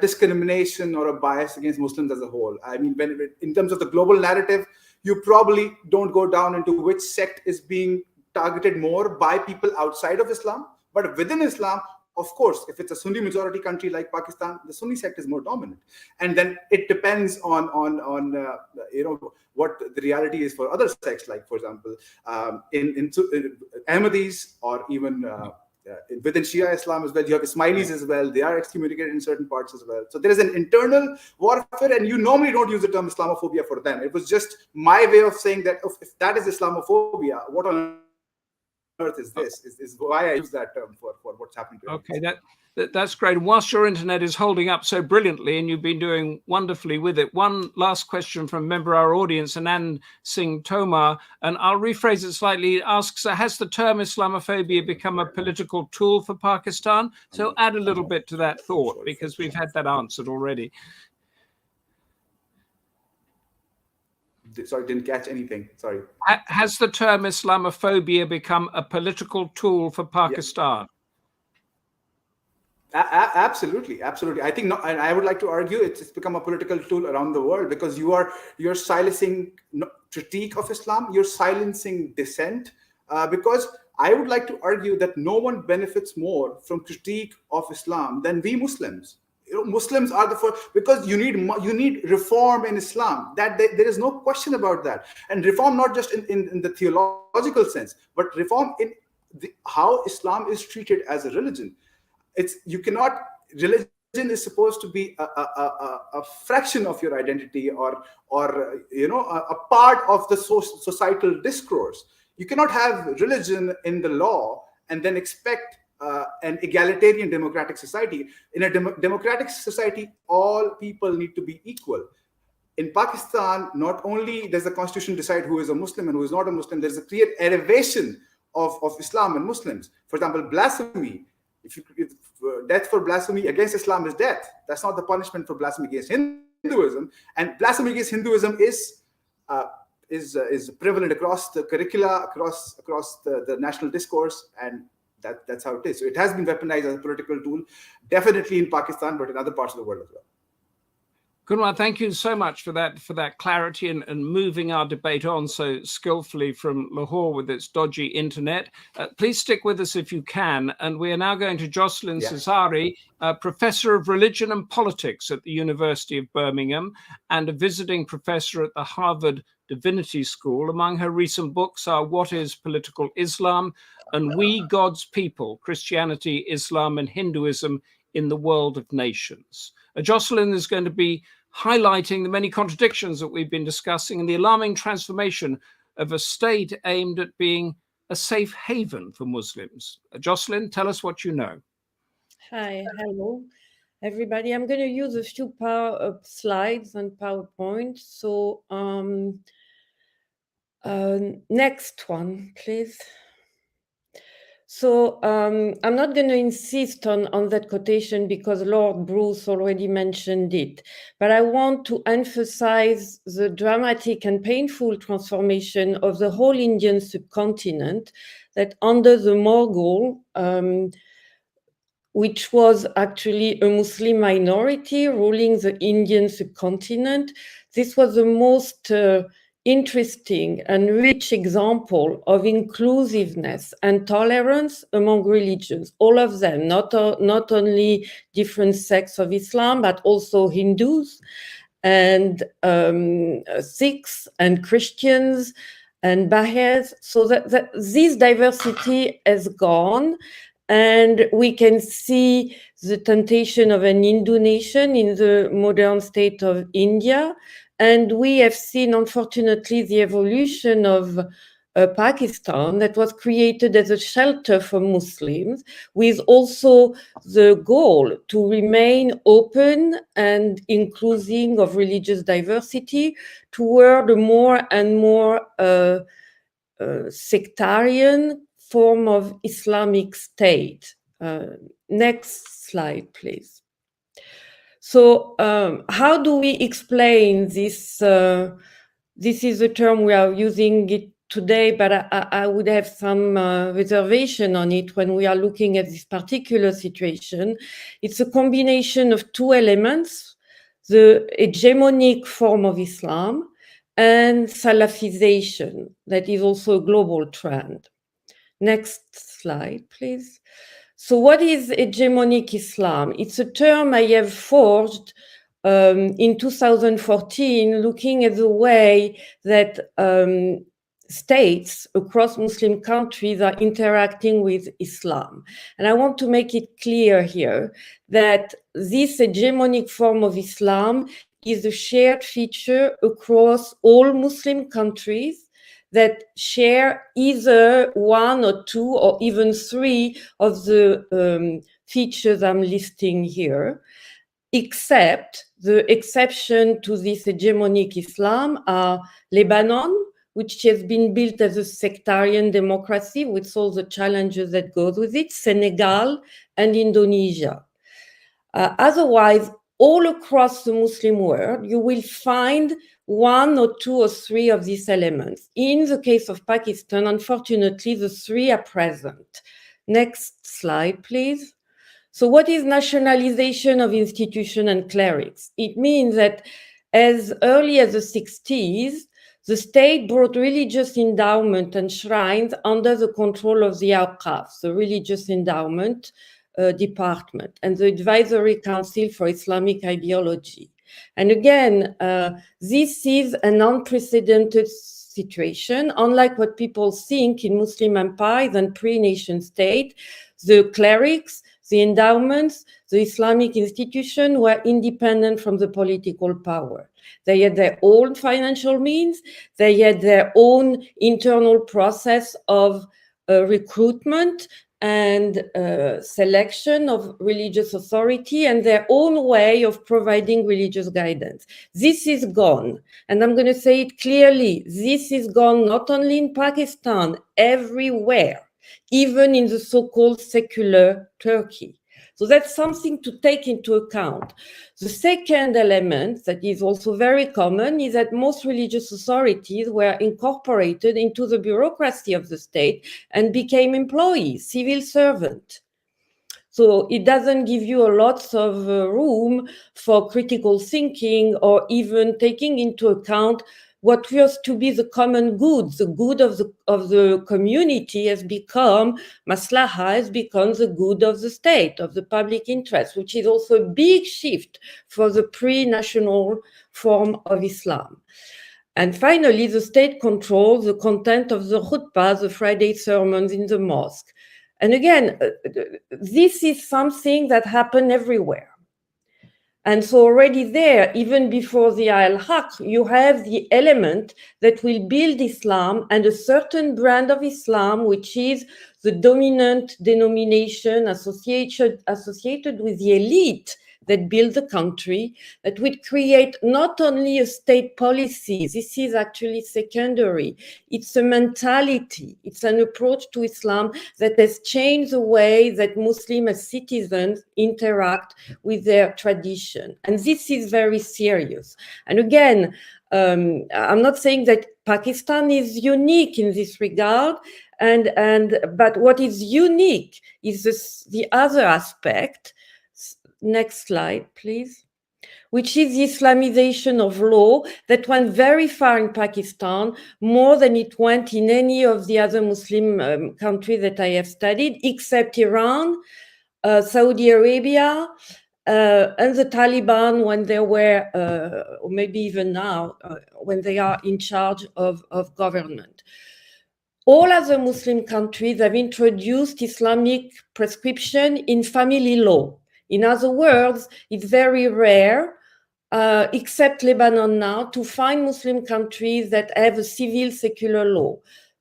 discrimination or a bias against Muslims as a whole. I mean, in terms of the global narrative, you probably don't go down into which sect is being targeted more by people outside of Islam. But within Islam, of course, if it's a Sunni majority country like Pakistan, the Sunni sect is more dominant. And then it depends on what the reality is for other sects, like, for example, in Ahmadis, or even within Shia Islam as well. You have Ismailis as well. They are excommunicated in certain parts as well. So there is an internal warfare, and you normally don't use the term Islamophobia for them. It was just my way of saying that if that is Islamophobia, what on earth is this? Is why I use that term for what's happening to Okay, that's great. Whilst your internet is holding up so brilliantly and you've been doing wonderfully with it, one last question from a member of our audience, Anand Singh Tomar, and I'll rephrase it slightly. It asks, has the term Islamophobia become a political tool for Pakistan? So add a little bit to that thought, because we've had that answered already. Sorry, didn't catch anything. Sorry. Has the term Islamophobia become a political tool for Pakistan? Absolutely. I think, and I would like to argue it's become a political tool around the world, because you're silencing critique of Islam, you're silencing dissent, because I would like to argue that no one benefits more from critique of Islam than we Muslims. Muslims are the first, because you need reform in Islam. That there is no question about that, and reform not just in the theological sense, but reform in how Islam is treated as a religion. Religion is supposed to be a fraction of your identity, or a part of the societal discourse. You cannot have religion in the law and then expect an egalitarian democratic society. In a democratic society, all people need to be equal. In Pakistan, not only does the constitution decide who is a Muslim and who is not a Muslim, there's a clear elevation of Islam and Muslims. For example, blasphemy. If death for blasphemy against Islam is death. That's not the punishment for blasphemy against Hinduism. And blasphemy against Hinduism is prevalent across the curricula, across the national discourse, and that's how it is. So it has been weaponized as a political tool, definitely in Pakistan, but in other parts of the world as well. Kunwar, thank you so much for that clarity and moving our debate on so skillfully from Lahore with its dodgy internet. Please stick with us if you can. And we are now going to Jocelyne Cesari, Professor of Religion and Politics at the University of Birmingham and a visiting professor at the Harvard Divinity School. Among her recent books are What is Political Islam and We, God's People, Christianity, Islam and Hinduism in the World of Nations. Jocelyne is going to be highlighting the many contradictions that we've been discussing and the alarming transformation of a state aimed at being a safe haven for Muslims. Jocelyne, tell us what you know. Hi, hello, everybody. I'm going to use a few slides and PowerPoint. So next one, please. So I'm not going to insist on that quotation because Lord Bruce already mentioned it, but I want to emphasize the dramatic and painful transformation of the whole Indian subcontinent that under the Mughal, which was actually a Muslim minority ruling the Indian subcontinent, this was the most interesting and rich example of inclusiveness and tolerance among religions, all of them, not only different sects of Islam, but also Hindus. and Sikhs and Christians and Baha'is. So that this diversity has gone, and we can see the temptation of an Hindu nation in the modern state of India. And we have seen, unfortunately, the evolution of Pakistan that was created as a shelter for Muslims, with also the goal to remain open and inclusive of religious diversity toward a more and more sectarian form of Islamic state. Next slide, please. So how do we explain this? This is a term we are using it today, but I would have some reservation on it when we are looking at this particular situation. It's a combination of two elements: the hegemonic form of Islam and Salafization, that is also a global trend. Next slide, please. So what is hegemonic Islam? It's a term I have forged in 2014, looking at the way that states across Muslim countries are interacting with Islam. And I want to make it clear here that this hegemonic form of Islam is a shared feature across all Muslim countries that share either one or two or even three of the features I'm listing here, except the exception to this hegemonic Islam are Lebanon, which has been built as a sectarian democracy with all the challenges that goes with it, Senegal, and Indonesia. Otherwise, all across the Muslim world, you will find one or two or three of these elements. In the case of Pakistan, unfortunately, the three are present. Next slide, please. So what is nationalization of institution and clerics? It means that as early as the 60s, the state brought religious endowment and shrines under the control of the Awqaf, the religious endowment department, and the Advisory Council for Islamic Ideology. And again, this is an unprecedented situation, unlike what people think in Muslim empires and pre-nation state. The clerics, the endowments, the Islamic institution were independent from the political power. They had their own financial means, they had their own internal process of recruitment and selection of religious authority, and their own way of providing religious guidance. This is gone, and I'm going to say it clearly. This is gone not only in Pakistan, everywhere, even in the so-called secular Turkey. So that's something to take into account. The second element that is also very common is that most religious authorities were incorporated into the bureaucracy of the state and became employees, civil servants. So it doesn't give you a lot of room for critical thinking or even taking into account what was to be the common good. The good of the community has become, maslaha has become the good of the state, of the public interest, which is also a big shift for the pre-national form of Islam. And finally, the state controls the content of the khutbah, the Friday sermons in the mosque. And again, this is something that happened everywhere. And so already there, even before the al-Haq, you have the element that will build Islam and a certain brand of Islam, which is the dominant denomination associated with the elite that build the country, that would create not only a state policy, this is actually secondary, it's a mentality, it's an approach to Islam that has changed the way that Muslims as citizens interact with their tradition. And this is very serious. And again, I'm not saying that Pakistan is unique in this regard, but what is unique is the other aspect. Next slide, please. Which is the Islamization of law that went very far in Pakistan, more than it went in any of the other Muslim countries that I have studied, except Iran, Saudi Arabia, and the Taliban when they were, or maybe even now, when they are in charge of government. All other Muslim countries have introduced Islamic prescription in family law. In other words, it's very rare, except Lebanon now, to find Muslim countries that have a civil secular law.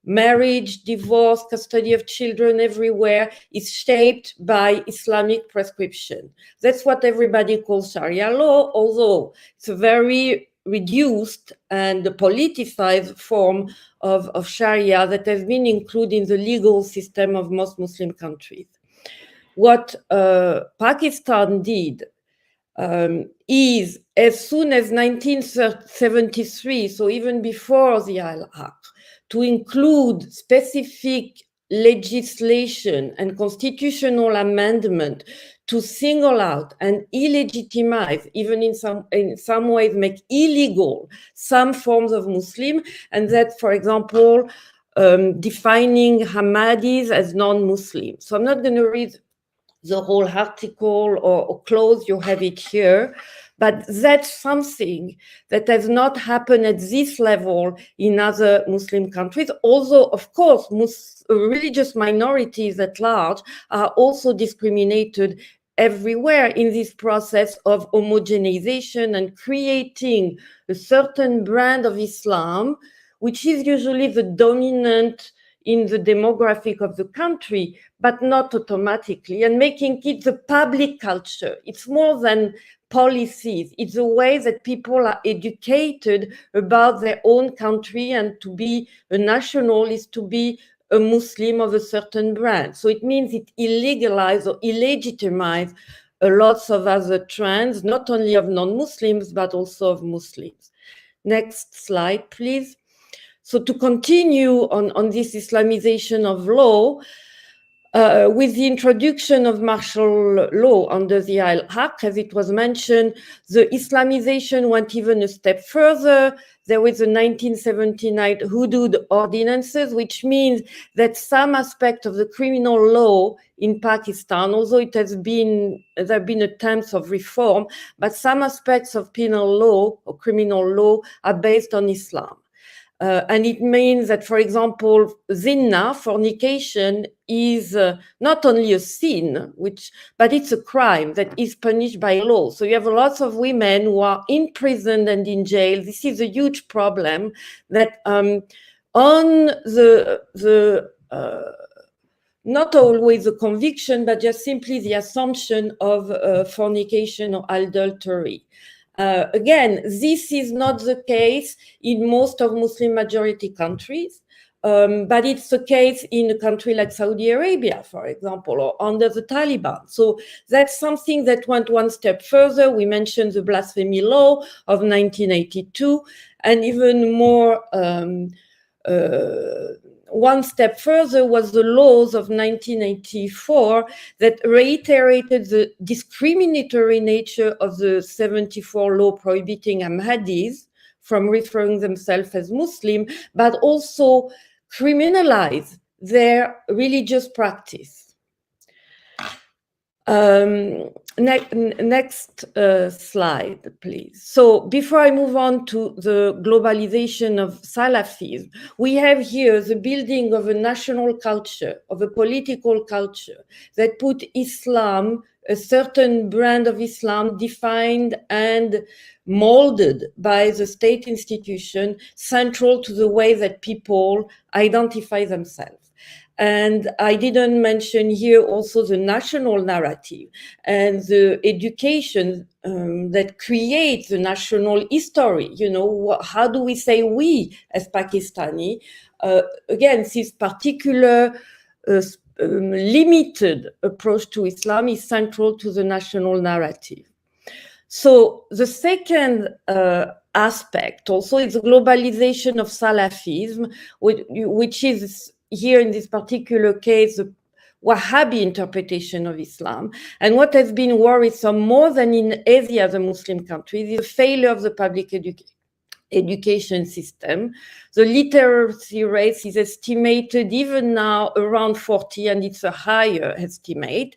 Marriage, divorce, custody of children everywhere is shaped by Islamic prescription. That's what everybody calls Sharia law, although it's a very reduced and politicized form of Sharia that has been included in the legal system of most Muslim countries. What Pakistan did is, as soon as 1973, so even before the Al-Haq, to include specific legislation and constitutional amendment to single out and illegitimize, even in some ways make illegal some forms of Muslim, and that, for example, defining Ahmadis as non-Muslim. So I'm not going to read the whole article or clause, you have it here, but that's something that has not happened at this level in other Muslim countries, although, of course, religious minorities at large are also discriminated everywhere in this process of homogenization and creating a certain brand of Islam, which is usually the dominant in the demographic of the country, but not automatically, and making it the public culture. It's more than policies. It's the way that people are educated about their own country, and to be a national is to be a Muslim of a certain brand. So it means it illegalizes or illegitimizes a lot of other trends, not only of non-Muslims, but also of Muslims. Next slide, please. So to continue on this Islamization of law, with the introduction of martial law under the Al-Haq, as it was mentioned, the Islamization went even a step further. There was the 1979 Hudud ordinances, which means that some aspect of the criminal law in Pakistan, although there have been attempts of reform, but some aspects of penal law or criminal law are based on Islam. And it means that, for example, zina, fornication, is not only a sin, but it's a crime that is punished by law. So you have lots of women who are imprisoned and in jail. This is a huge problem that on the not always the conviction, but just simply the assumption of fornication or adultery. Again, this is not the case in most of Muslim majority countries, but it's the case in a country like Saudi Arabia, for example, or under the Taliban. So that's something that went one step further. We mentioned the blasphemy law of 1982, and even more, one step further was the laws of 1984 that reiterated the discriminatory nature of the 74 law prohibiting Ahmadis from referring themselves as Muslim, but also criminalize their religious practice. Next slide, please. So before I move on to the globalization of Salafism, we have here the building of a national culture, of a political culture that put Islam, a certain brand of Islam defined and molded by the state institution, central to the way that people identify themselves. And I didn't mention here also the national narrative and the education that creates the national history. You know, how do we say we as Pakistani? Again, this particular limited approach to Islam is central to the national narrative. So the second aspect also is the globalization of Salafism, which is here in this particular case, the Wahhabi interpretation of Islam. And what has been worrisome more than in any other Muslim countries is the failure of the public education system. The literacy rate is estimated even now around 40, and it's a higher estimate.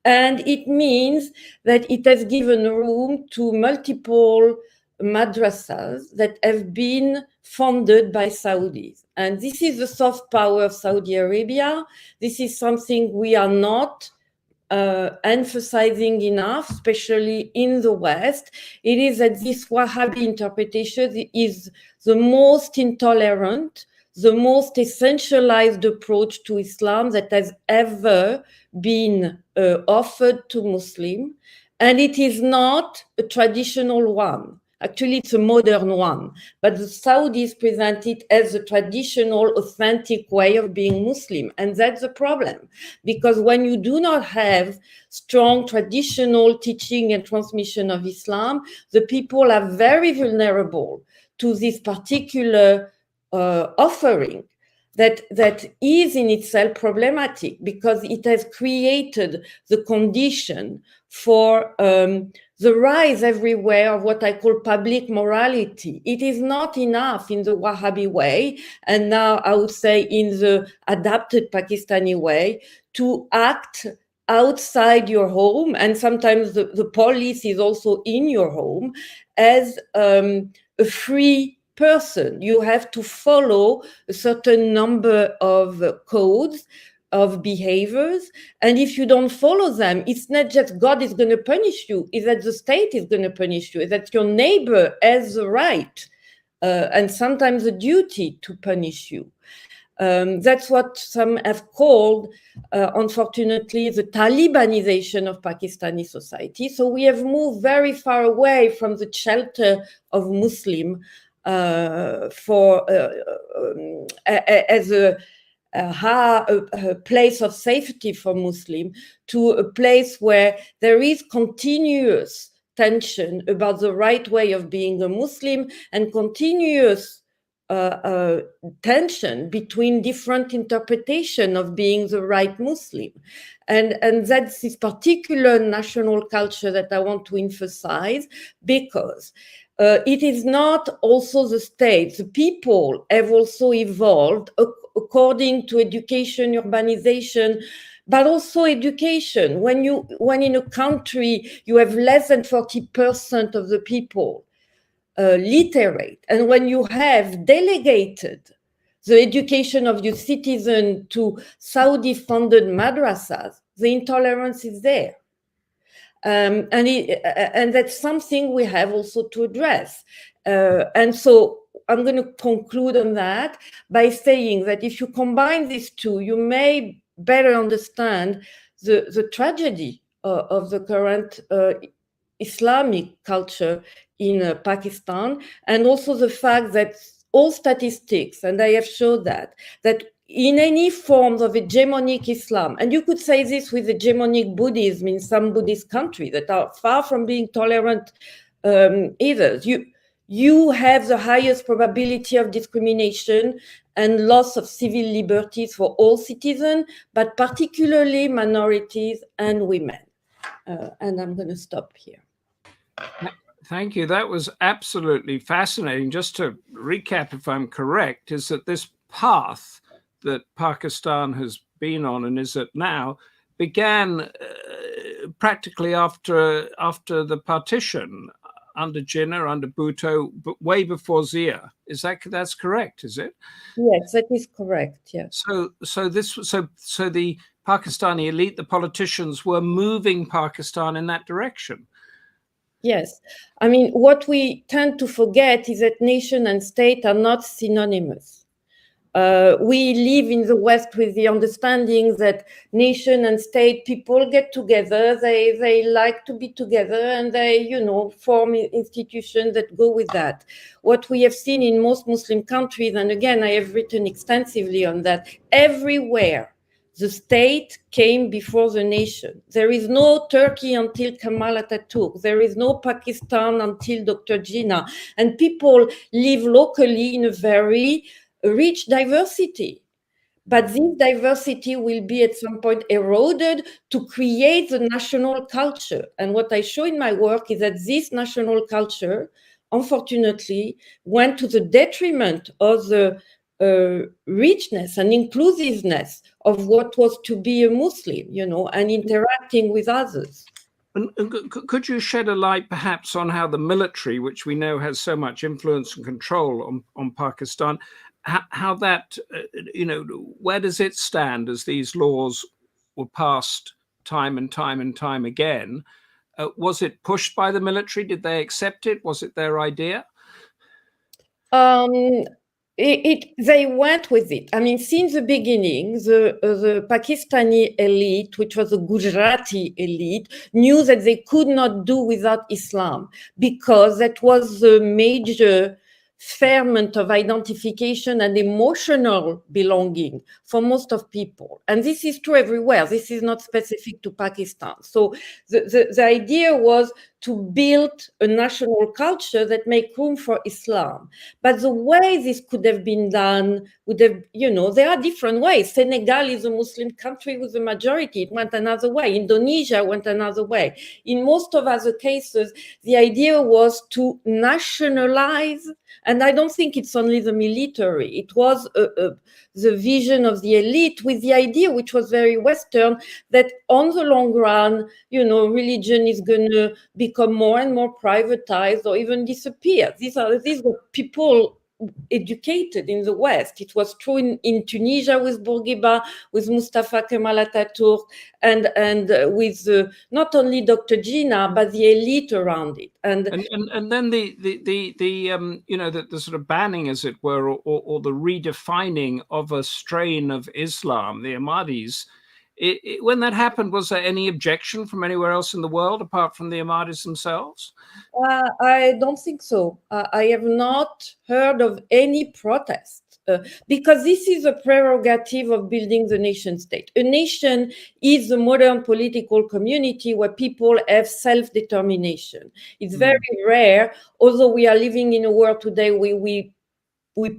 And it means that it has given room to multiple madrasas that have been funded by Saudis. And this is the soft power of Saudi Arabia. This is something we are not emphasizing enough, especially in the West. It is that this Wahhabi interpretation is the most intolerant, the most essentialized approach to Islam that has ever been offered to Muslims. And it is not a traditional one. Actually, it's a modern one, but the Saudis present it as a traditional, authentic way of being Muslim. And that's the problem, because when you do not have strong traditional teaching and transmission of Islam, the people are very vulnerable to this particular offering that is in itself problematic, because it has created the condition for the rise everywhere of what I call public morality. It is not enough in the Wahhabi way, and now I would say in the adapted Pakistani way, to act outside your home, and sometimes the police is also in your home, as a free person. You have to follow a certain number of codes, of behaviors, and if you don't follow them, it's not just God is going to punish you, it's that the state is going to punish you, it's that your neighbor has the right and sometimes a duty to punish you. That's what some have called, unfortunately, the Talibanization of Pakistani society. So we have moved very far away from the shelter of Muslim as a place of safety for Muslim, to a place where there is continuous tension about the right way of being a Muslim, and continuous tension between different interpretation of being the right Muslim. And that's this particular national culture that I want to emphasize, because it is not also the state. The people have also evolved according to education, urbanization, but also education. When in a country you have less than 40% of the people literate, and when you have delegated the education of your citizen to Saudi-funded madrasas, the intolerance is there. And that's something we have also to address. And so I'm going to conclude on that by saying that if you combine these two, you may better understand the tragedy of the current Islamic culture in Pakistan, and also the fact that all statistics, and I have showed that in any forms of hegemonic Islam, and you could say this with hegemonic Buddhism in some Buddhist countries that are far from being tolerant either, you have the highest probability of discrimination and loss of civil liberties for all citizens, but particularly minorities and women. And I'm going to stop here. Thank you. That was absolutely fascinating. Just to recap, if I'm correct, is that this path that Pakistan has been on and is at now began practically after the partition, under Jinnah, under Bhutto, but way before Zia. That's correct, is it? Yes, that is correct. Yes. So the Pakistani elite, the politicians, were moving Pakistan in that direction. Yes. I mean, what we tend to forget is that nation and state are not synonymous. We live in the West with the understanding that nation and state, people get together, they like to be together, and they, form institutions that go with that. What we have seen in most Muslim countries, and again, I have written extensively on that, everywhere the state came before the nation. There is no Turkey until Kemal Atatürk. There is no Pakistan until Dr. Jinnah. And people live locally in a very rich diversity. But this diversity will be at some point eroded to create the national culture. And what I show in my work is that this national culture, unfortunately, went to the detriment of the richness and inclusiveness of what was to be a Muslim, you know, and interacting with others. And could you shed a light perhaps on how the military, which we know has so much influence and control on Pakistan, how that, you know, where does it stand as these laws were passed time and time and time again? Was it pushed by the military? Did they accept it? Was it their idea? They went with it. I mean, since the beginning, the Pakistani elite, which was the Gujarati elite, knew that they could not do without Islam, because that was the major ferment of identification and emotional belonging for most of people. And this is true everywhere. This is not specific to Pakistan. So the idea was to build a national culture that make room for Islam. But the way this could have been done would have, you know, there are different ways. Senegal is a Muslim country with a majority. It went another way. Indonesia went another way. In most of other cases, the idea was to nationalize. And I don't think it's only the military. It was the vision of the elite with the idea, which was very Western, that on the long run, you know, religion is going to become more and more privatized or even disappear. These were people educated in the West. It was true in Tunisia with Bourguiba, with Mustafa Kemal Atatürk, and with not only Dr. Jinnah, but the elite around it. And then the you know, the sort of banning, as it were, or the redefining of a strain of Islam, the Ahmadis. When that happened, was there any objection from anywhere else in the world apart from the Ahmadis themselves? I don't think so. I have not heard of any protest because this is a prerogative of building the nation state. A nation is a modern political community where people have self-determination. It's very rare, although we are living in a world today where we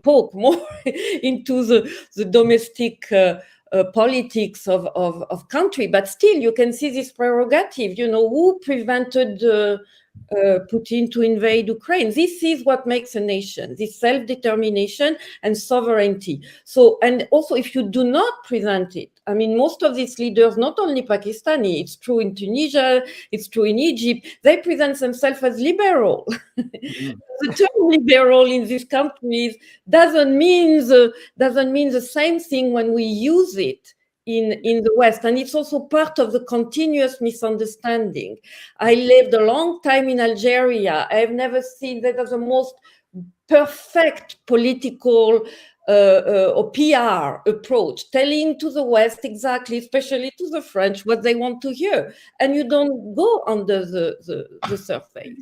poke more into the domestic politics of country, but still you can see this prerogative. You know, who prevented Putin to invade Ukraine? This is what makes a nation, this self-determination and sovereignty. So, and also if you do not present it, I mean, most of these leaders, not only Pakistani, it's true in Tunisia, it's true in Egypt, they present themselves as liberal. The term liberal in these countries doesn't mean the same thing when we use it in the West. And it's also part of the continuous misunderstanding. I lived a long time in Algeria. I have never seen that as the most perfect political or PR approach, telling to the West exactly, especially to the French, what they want to hear. And you don't go under the surface.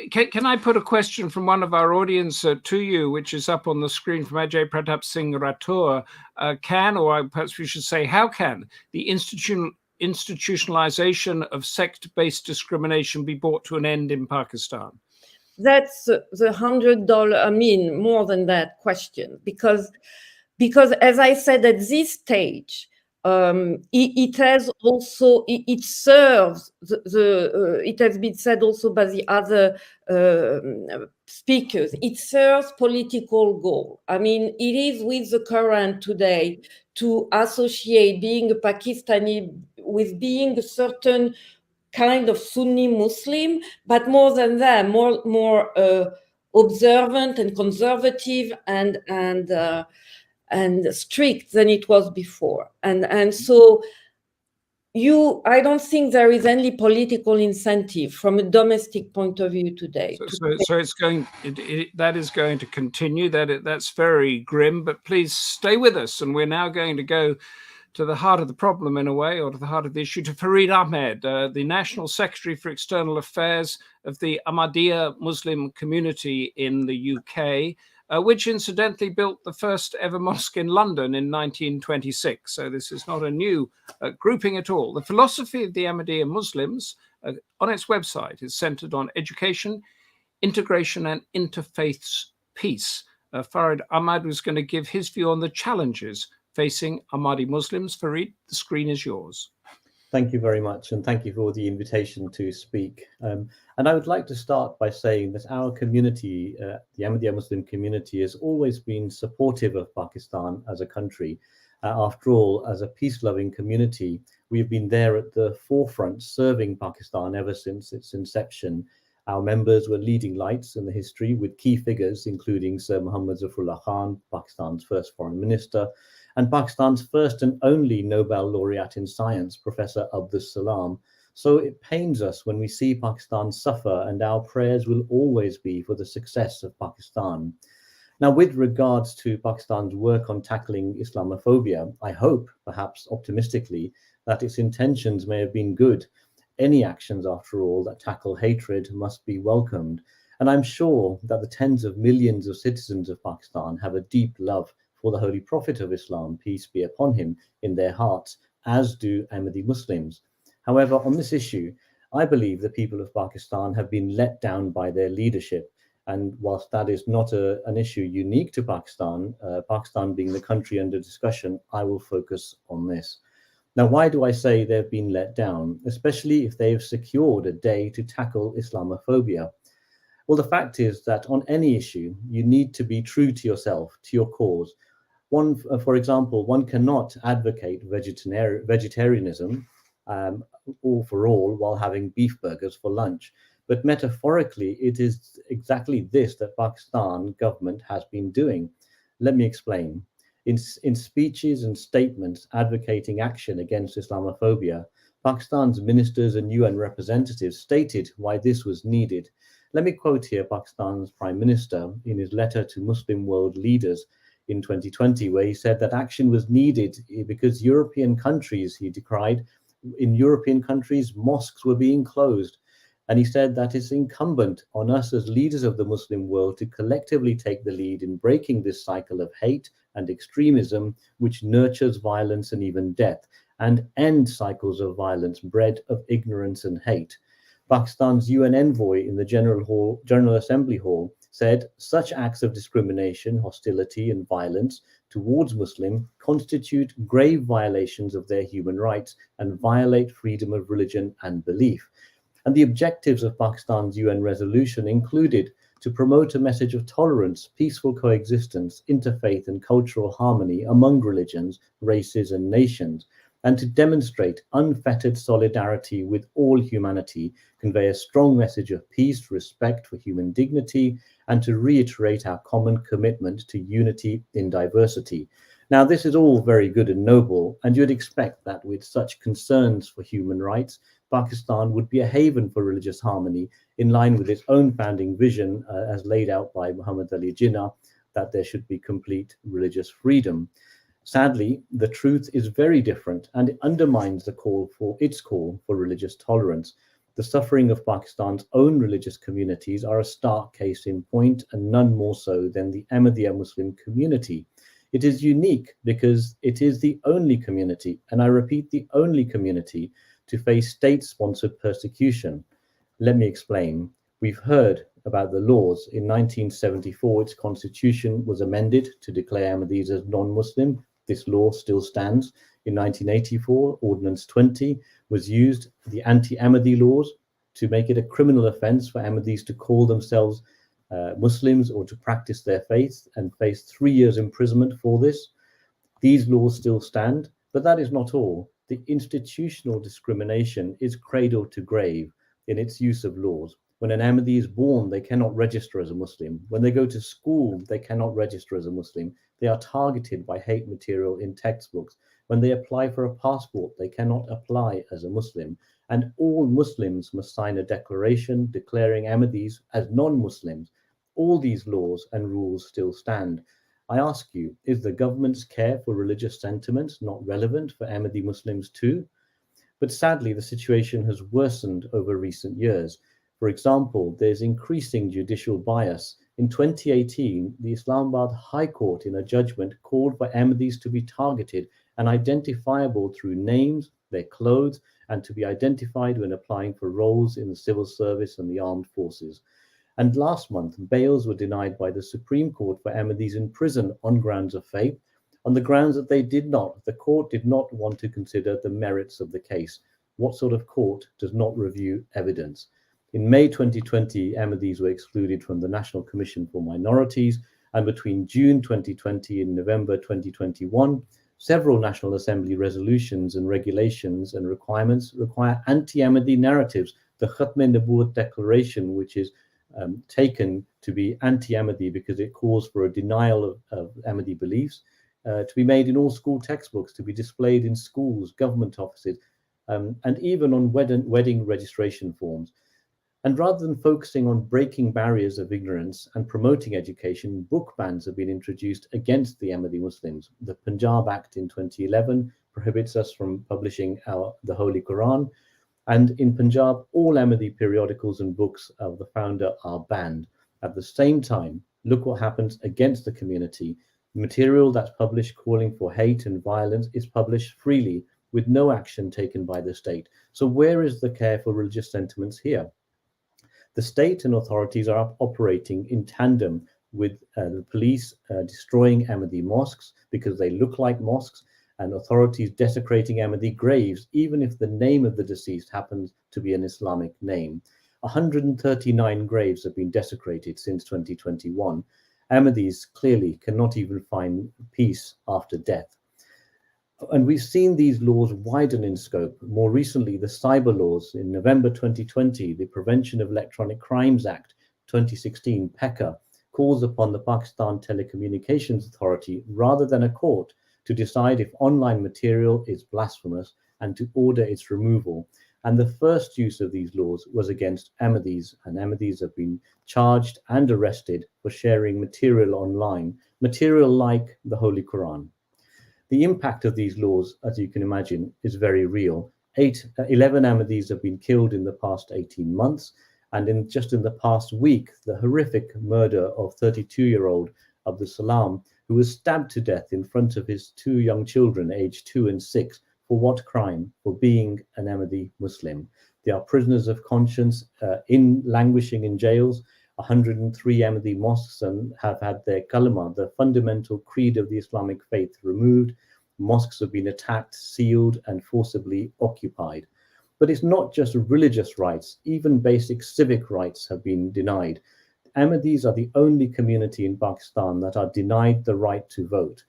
Can I put a question from one of our audience to you, which is up on the screen from Ajay Pratap Singh Rathore? Can, or perhaps we should say, how can the institutionalization of sect-based discrimination be brought to an end in Pakistan? That's the $100, I mean, more than that question, because as I said, at this stage, it has also, it serves it has been said also by the other speakers, it serves political goal. I mean, it is with the current today to associate being a Pakistani with being a certain kind of Sunni Muslim, but more than that, more observant and conservative and strict than it was before. And so I don't think there is any political incentive from a domestic point of view today. So it's going. That is going to continue. That's very grim. But please stay with us, and we're now going to go to the heart of the problem, in a way, or to the heart of the issue, to Farid Ahmed, the National Secretary for External Affairs of the Ahmadiyya Muslim community in the UK, which incidentally built the first ever mosque in London in 1926. So this is not a new grouping at all. The philosophy of the Ahmadiyya Muslims on its website is centered on education, integration, and interfaiths peace. Farid Ahmed was going to give his view on the challenges facing Ahmadi Muslims. Farid, the screen is yours. Thank you very much, and thank you for the invitation to speak. And I would like to start by saying that our community, the Ahmadiyya Muslim community, has always been supportive of Pakistan as a country. After all, as a peace-loving community, we've been there at the forefront serving Pakistan ever since its inception. Our members were leading lights in the history with key figures, including Sir Muhammad Zafrullah Khan, Pakistan's first foreign minister, and Pakistan's first and only Nobel laureate in science, Professor Abdus Salam. So it pains us when we see Pakistan suffer, and our prayers will always be for the success of Pakistan. Now, with regards to Pakistan's work on tackling Islamophobia, I hope, perhaps optimistically, that its intentions may have been good. Any actions, after all, that tackle hatred must be welcomed. And I'm sure that the tens of millions of citizens of Pakistan have a deep love for the Holy Prophet of Islam, peace be upon him, in their hearts, as do Ahmadi Muslims. However, on this issue, I believe the people of Pakistan have been let down by their leadership. And whilst that is not an issue unique to Pakistan, Pakistan being the country under discussion, I will focus on this. Now, why do I say they've been let down, especially if they've secured a day to tackle Islamophobia? Well, the fact is that on any issue, you need to be true to yourself, to your cause. For example, one cannot advocate vegetarianism all for all while having beef burgers for lunch. But metaphorically, it is exactly this that Pakistan government has been doing. Let me explain. In speeches and statements advocating action against Islamophobia, Pakistan's ministers and UN representatives stated why this was needed. Let me quote here Pakistan's Prime Minister in his letter to Muslim world leaders in 2020, where he said that action was needed because European countries, he decried, in European countries, mosques were being closed. And he said that it's incumbent on us as leaders of the Muslim world to collectively take the lead in breaking this cycle of hate and extremism, which nurtures violence and even death, and end cycles of violence bred of ignorance and hate. Pakistan's UN envoy in the General Assembly Hall said such acts of discrimination, hostility, and violence towards Muslims constitute grave violations of their human rights and violate freedom of religion and belief. And the objectives of Pakistan's UN resolution included to promote a message of tolerance, peaceful coexistence, interfaith and cultural harmony among religions, races and nations, and to demonstrate unfettered solidarity with all humanity, convey a strong message of peace, respect for human dignity, and to reiterate our common commitment to unity in diversity. Now, this is all very good and noble, and you'd expect that with such concerns for human rights, Pakistan would be a haven for religious harmony in line with its own founding vision as laid out by Muhammad Ali Jinnah, that there should be complete religious freedom. Sadly, the truth is very different, and it undermines the call for religious tolerance. The suffering of Pakistan's own religious communities are a stark case in point, and none more so than the Ahmadiyya Muslim community. It is unique because it is the only community, and I repeat, the only community to face state-sponsored persecution. Let me explain. We've heard about the laws. In 1974, its constitution was amended to declare Ahmadis as non-Muslim. This law still stands. In 1984, Ordinance 20 was used, the anti-Ahmadi laws, to make it a criminal offense for Ahmadis to call themselves Muslims or to practice their faith, and face 3 years imprisonment for this. These laws still stand, but that is not all. The institutional discrimination is cradle to grave in its use of laws. When an Ahmadi is born, they cannot register as a Muslim. When they go to school, they cannot register as a Muslim. They are targeted by hate material in textbooks. When they apply for a passport, they cannot apply as a Muslim. And all Muslims must sign a declaration declaring Ahmadis as non-Muslims. All these laws and rules still stand. I ask you, is the government's care for religious sentiments not relevant for Ahmadi Muslims too? But sadly, the situation has worsened over recent years. For example, there's increasing judicial bias. In 2018, the Islamabad High Court, in a judgment, called for Ahmadis to be targeted and identifiable through names, their clothes, and to be identified when applying for roles in the civil service and the armed forces. And last month, bails were denied by the Supreme Court for Ahmadis in prison on grounds of faith, on the grounds that the court did not want to consider the merits of the case. What sort of court does not review evidence? In May 2020, Ahmadis were excluded from the National Commission for Minorities, and between June 2020 and November 2021, several National Assembly resolutions and regulations and requirements require anti-Ahmadi narratives. The Khatm-e-Nabuwwat Declaration, which is taken to be anti-Ahmadi because it calls for a denial of Ahmadi beliefs, to be made in all school textbooks, to be displayed in schools, government offices, and even on wedding registration forms. And rather than focusing on breaking barriers of ignorance and promoting education, book bans have been introduced against the Ahmadi Muslims. The Punjab Act in 2011 prohibits us from publishing the Holy Quran. And in Punjab, all Ahmadi periodicals and books of the founder are banned. At the same time, look what happens against the community. Material that's published calling for hate and violence is published freely with no action taken by the state. So where is the care for religious sentiments here? The state and authorities are operating in tandem with the police destroying Ahmadi mosques because they look like mosques, and authorities desecrating Ahmadi graves, even if the name of the deceased happens to be an Islamic name. 139 graves have been desecrated since 2021. Ahmadis clearly cannot even find peace after death. And we've seen these laws widen in scope. More recently, the cyber laws in November 2020, the Prevention of Electronic Crimes Act 2016, PECA, calls upon the Pakistan Telecommunications Authority, rather than a court, to decide if online material is blasphemous and to order its removal. And the first use of these laws was against Ahmadis, and Ahmadis have been charged and arrested for sharing material online, material like the Holy Quran. The impact of these laws, as you can imagine, is very real. 11 Ahmadis have been killed in the past 18 months. And just in the past week, the horrific murder of 32-year-old Abdul Salam, who was stabbed to death in front of his two young children, aged 2 and 6. For what crime? For being an Ahmadi Muslim. They are prisoners of conscience, languishing in jails. 103 Ahmadi mosques and have had their kalima, the fundamental creed of the Islamic faith, removed. Mosques have been attacked, sealed, and forcibly occupied. But it's not just religious rights, even basic civic rights have been denied. Ahmadis are the only community in Pakistan that are denied the right to vote.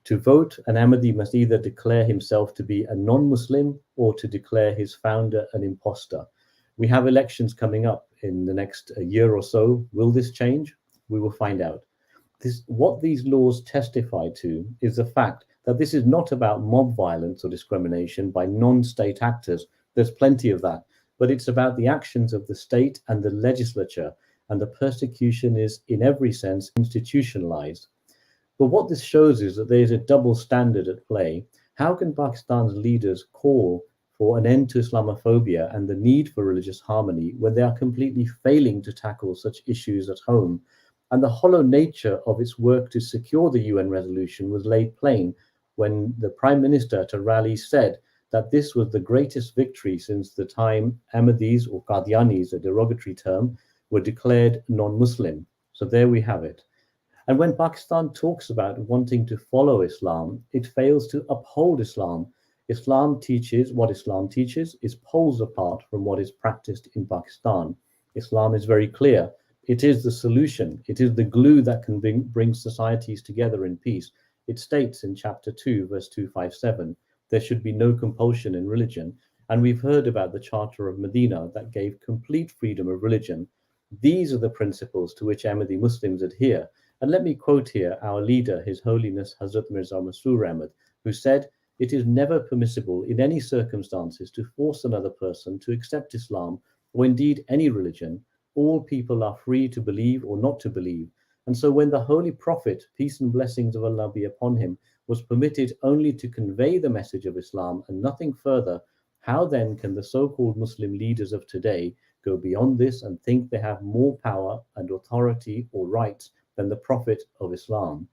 To vote, an Ahmadi must either declare himself to be a non-Muslim or to declare his founder an imposter. We have elections coming up in the next year or so. Will this change? We will find out. What these laws testify to is the fact that this is not about mob violence or discrimination by non-state actors. There's plenty of that. But it's about the actions of the state and the legislature, and the persecution is, in every sense, institutionalized. But what this shows is that there's a double standard at play. How can Pakistan's leaders call for an end to Islamophobia and the need for religious harmony when they are completely failing to tackle such issues at home? And the hollow nature of its work to secure the UN resolution was laid plain when the Prime Minister at a rally said that this was the greatest victory since the time Ahmadis, or Qadianis, a derogatory term, were declared non-Muslim. So there we have it. And when Pakistan talks about wanting to follow Islam, it fails to uphold Islam. Islam teaches is poles apart from what is practiced in Pakistan. Islam is very clear. It is the solution. It is the glue that can bring societies together in peace. It states in chapter 2, verse 257, there should be no compulsion in religion. And we've heard about the Charter of Medina that gave complete freedom of religion. These are the principles to which Ahmadi Muslims adhere. And let me quote here our leader, His Holiness Hazrat Mirza Masroor Ahmad, who said, "It is never permissible in any circumstances to force another person to accept Islam, or indeed any religion. All people are free to believe or not to believe." And so when the Holy Prophet, peace and blessings of Allah be upon him, was permitted only to convey the message of Islam and nothing further, how then can the so-called Muslim leaders of today go beyond this and think they have more power and authority or rights than the Prophet of Islam?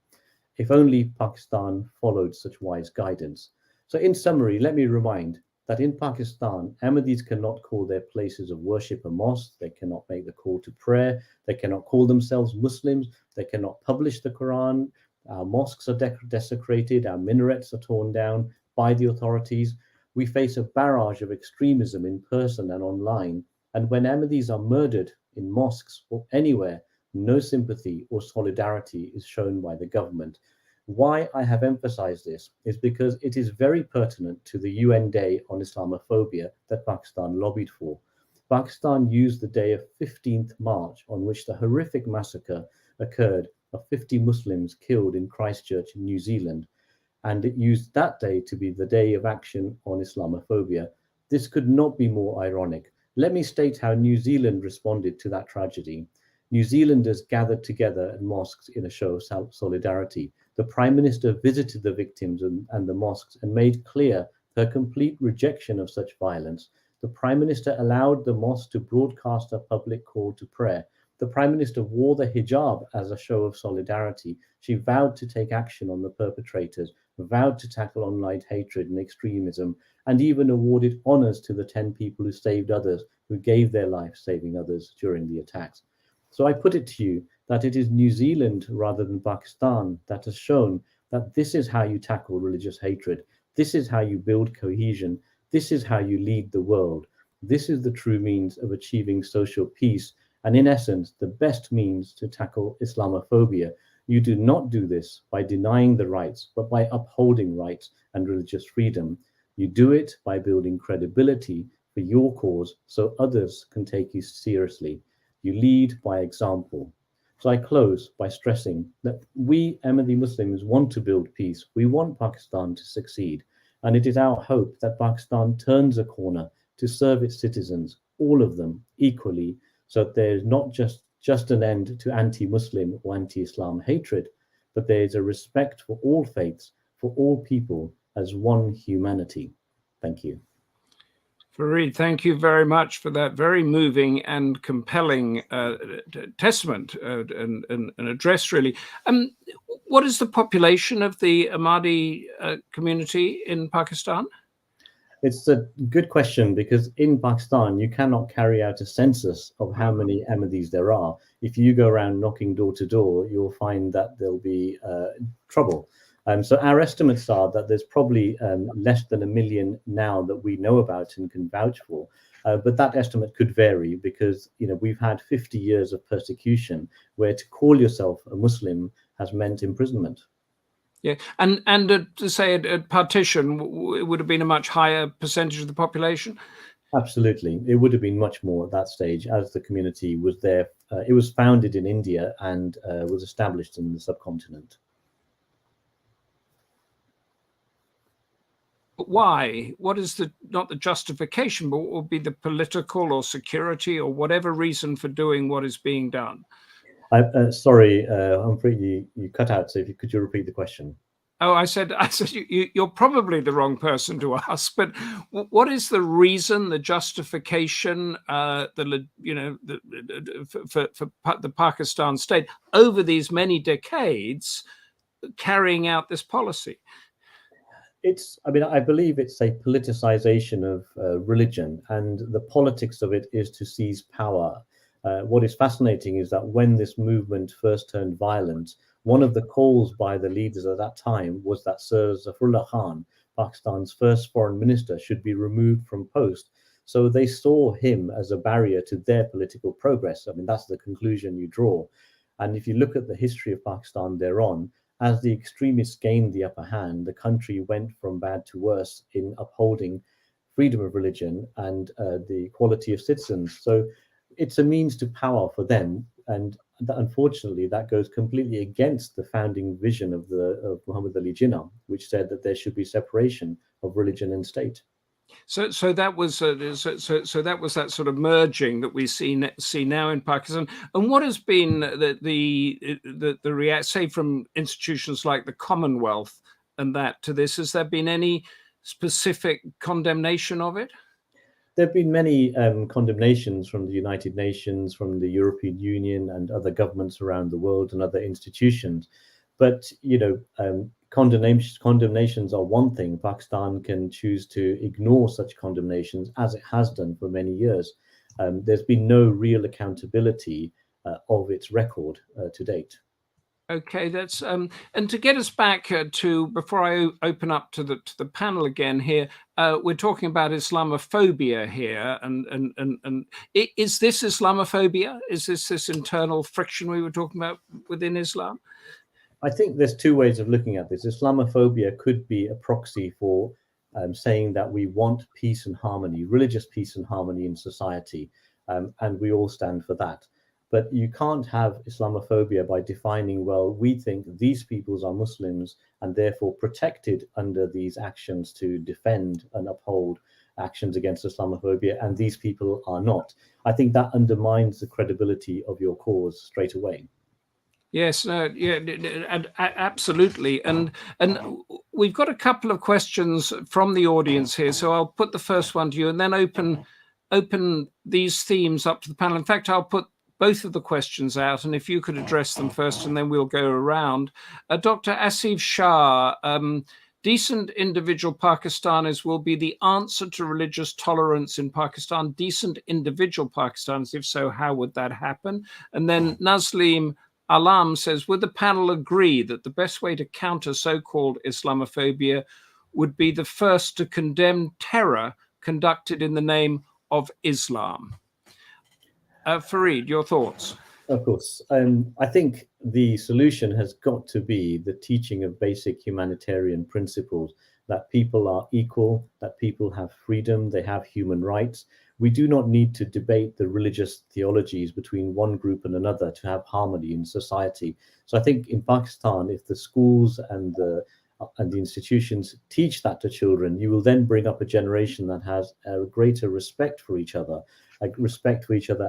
If only Pakistan followed such wise guidance. So in summary, let me remind that in Pakistan, Ahmadis cannot call their places of worship a mosque, they cannot make the call to prayer, they cannot call themselves Muslims, they cannot publish the Quran, our mosques are desecrated, our minarets are torn down by the authorities. We face a barrage of extremism in person and online. And when Ahmadis are murdered in mosques or anywhere, no sympathy or solidarity is shown by the government. Why I have emphasized this is because it is very pertinent to the UN Day on Islamophobia that Pakistan lobbied for. Pakistan used the day of 15th March, on which the horrific massacre occurred of 50 Muslims killed in Christchurch, New Zealand, and it used that day to be the day of action on Islamophobia. This could not be more ironic. Let me state how New Zealand responded to that tragedy. New Zealanders gathered together at mosques in a show of solidarity. The Prime Minister visited the victims and the mosques and made clear her complete rejection of such violence. The Prime Minister allowed the mosque to broadcast a public call to prayer. The Prime Minister wore the hijab as a show of solidarity. She vowed to take action on the perpetrators, vowed to tackle online hatred and extremism, and even awarded honors to the 10 people who saved others, who gave their life saving others during the attacks. So I put it to you that it is New Zealand rather than Pakistan that has shown that this is how you tackle religious hatred. This is how you build cohesion. This is how you lead the world. This is the true means of achieving social peace, and in essence, the best means to tackle Islamophobia. You do not do this by denying the rights, but by upholding rights and religious freedom. You do it by building credibility for your cause so others can take you seriously. You lead by example. So I close by stressing that we Ahmadi Muslims want to build peace. We want Pakistan to succeed. And it is our hope that Pakistan turns a corner to serve its citizens, all of them, equally, so that there is not just an end to anti-Muslim or anti-Islam hatred, but there is a respect for all faiths, for all people as one humanity. Thank you. Fareed, thank you very much for that very moving and compelling testament and address, really. What is the population of the Ahmadi community in Pakistan? It's a good question, because in Pakistan, you cannot carry out a census of how many Ahmadis there are. If you go around knocking door to door, you'll find that there'll be trouble. So our estimates are that there's probably less than 1 million now that we know about and can vouch for. But that estimate could vary because, we've had 50 years of persecution where to call yourself a Muslim has meant imprisonment. Yeah, and to say at partition, it would have been a much higher percentage of the population? Absolutely. It would have been much more at that stage, as the community was there. It was founded in India and was established in the subcontinent. But why? What is not the justification, but what would be the political or security or whatever reason for doing what is being done? Sorry, Humphrey, you cut out. So could you repeat the question? Oh, I said you're probably the wrong person to ask. But what is the reason, the justification, for the Pakistan state over these many decades carrying out this policy? I believe it's a politicization of religion, and the politics of it is to seize power. What is fascinating is that when this movement first turned violent, one of the calls by the leaders at that time was that Sir Zafrullah Khan, Pakistan's first foreign minister, should be removed from post. So they saw him as a barrier to their political progress. That's the conclusion you draw. And if you look at the history of Pakistan thereon, as the extremists gained the upper hand, the country went from bad to worse in upholding freedom of religion and the equality of citizens. So it's a means to power for them, and unfortunately that goes completely against the founding vision of Muhammad Ali Jinnah, which said that there should be separation of religion and state. So that was that sort of merging that we see now in Pakistan. And what has been the react, say, from institutions like the Commonwealth and that to this? Has there been any specific condemnation of it? There have been many condemnations from the United Nations, from the European Union and other governments around the world and other institutions. But, condemnations are one thing. Pakistan can choose to ignore such condemnations, as it has done for many years. There's been no real accountability of its record to date. Okay, that's and to get us back to before I open up to the panel again here, we're talking about Islamophobia here, and is this Islamophobia? Is this internal friction we were talking about within Islam? I think there's two ways of looking at this. Islamophobia could be a proxy for saying that we want peace and harmony, religious peace and harmony in society, and we all stand for that. But you can't have Islamophobia by defining, well, we think these peoples are Muslims and therefore protected under these actions to defend and uphold actions against Islamophobia, and these people are not. I think that undermines the credibility of your cause straight away. Yes, yeah, and absolutely, and we've got a couple of questions from the audience here, so I'll put the first one to you, and then open these themes up to the panel. In fact, I'll put both of the questions out, and if you could address them first, and then we'll go around. Dr. Asif Shah, decent individual Pakistanis will be the answer to religious tolerance in Pakistan. Decent individual Pakistanis, if so, how would that happen? And then Nazlim Alam says, would the panel agree that the best way to counter so-called Islamophobia would be the first to condemn terror conducted in the name of Islam? Fareed, your thoughts? Of course. I think the solution has got to be the teaching of basic humanitarian principles, that people are equal, that people have freedom, they have human rights. We do not need to debate the religious theologies between one group and another to have harmony in society. So I think in Pakistan, if the schools and the institutions teach that to children, you will then bring up a generation that has a greater respect for each other,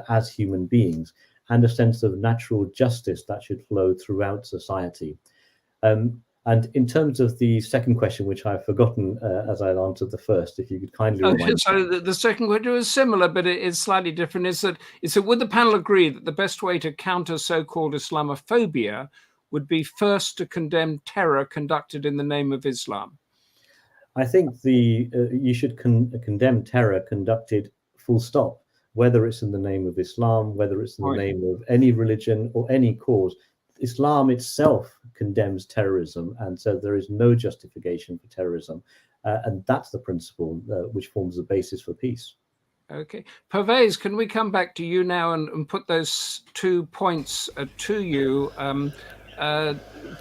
as human beings, and a sense of natural justice that should flow throughout society. And in terms of the second question, which I've forgotten as I answered the first, if you could kindly remind me. So the second question is similar, but it is slightly different. Is that would the panel agree that the best way to counter so-called Islamophobia would be first to condemn terror conducted in the name of Islam? I think you should condemn terror conducted full stop, whether it's in the name of Islam, whether it's in the name of any religion or any cause. Islam itself condemns terrorism, and so there is no justification for terrorism. And that's the principle which forms the basis for peace. Okay. Pervez, can we come back to you now and put those 2 points to you?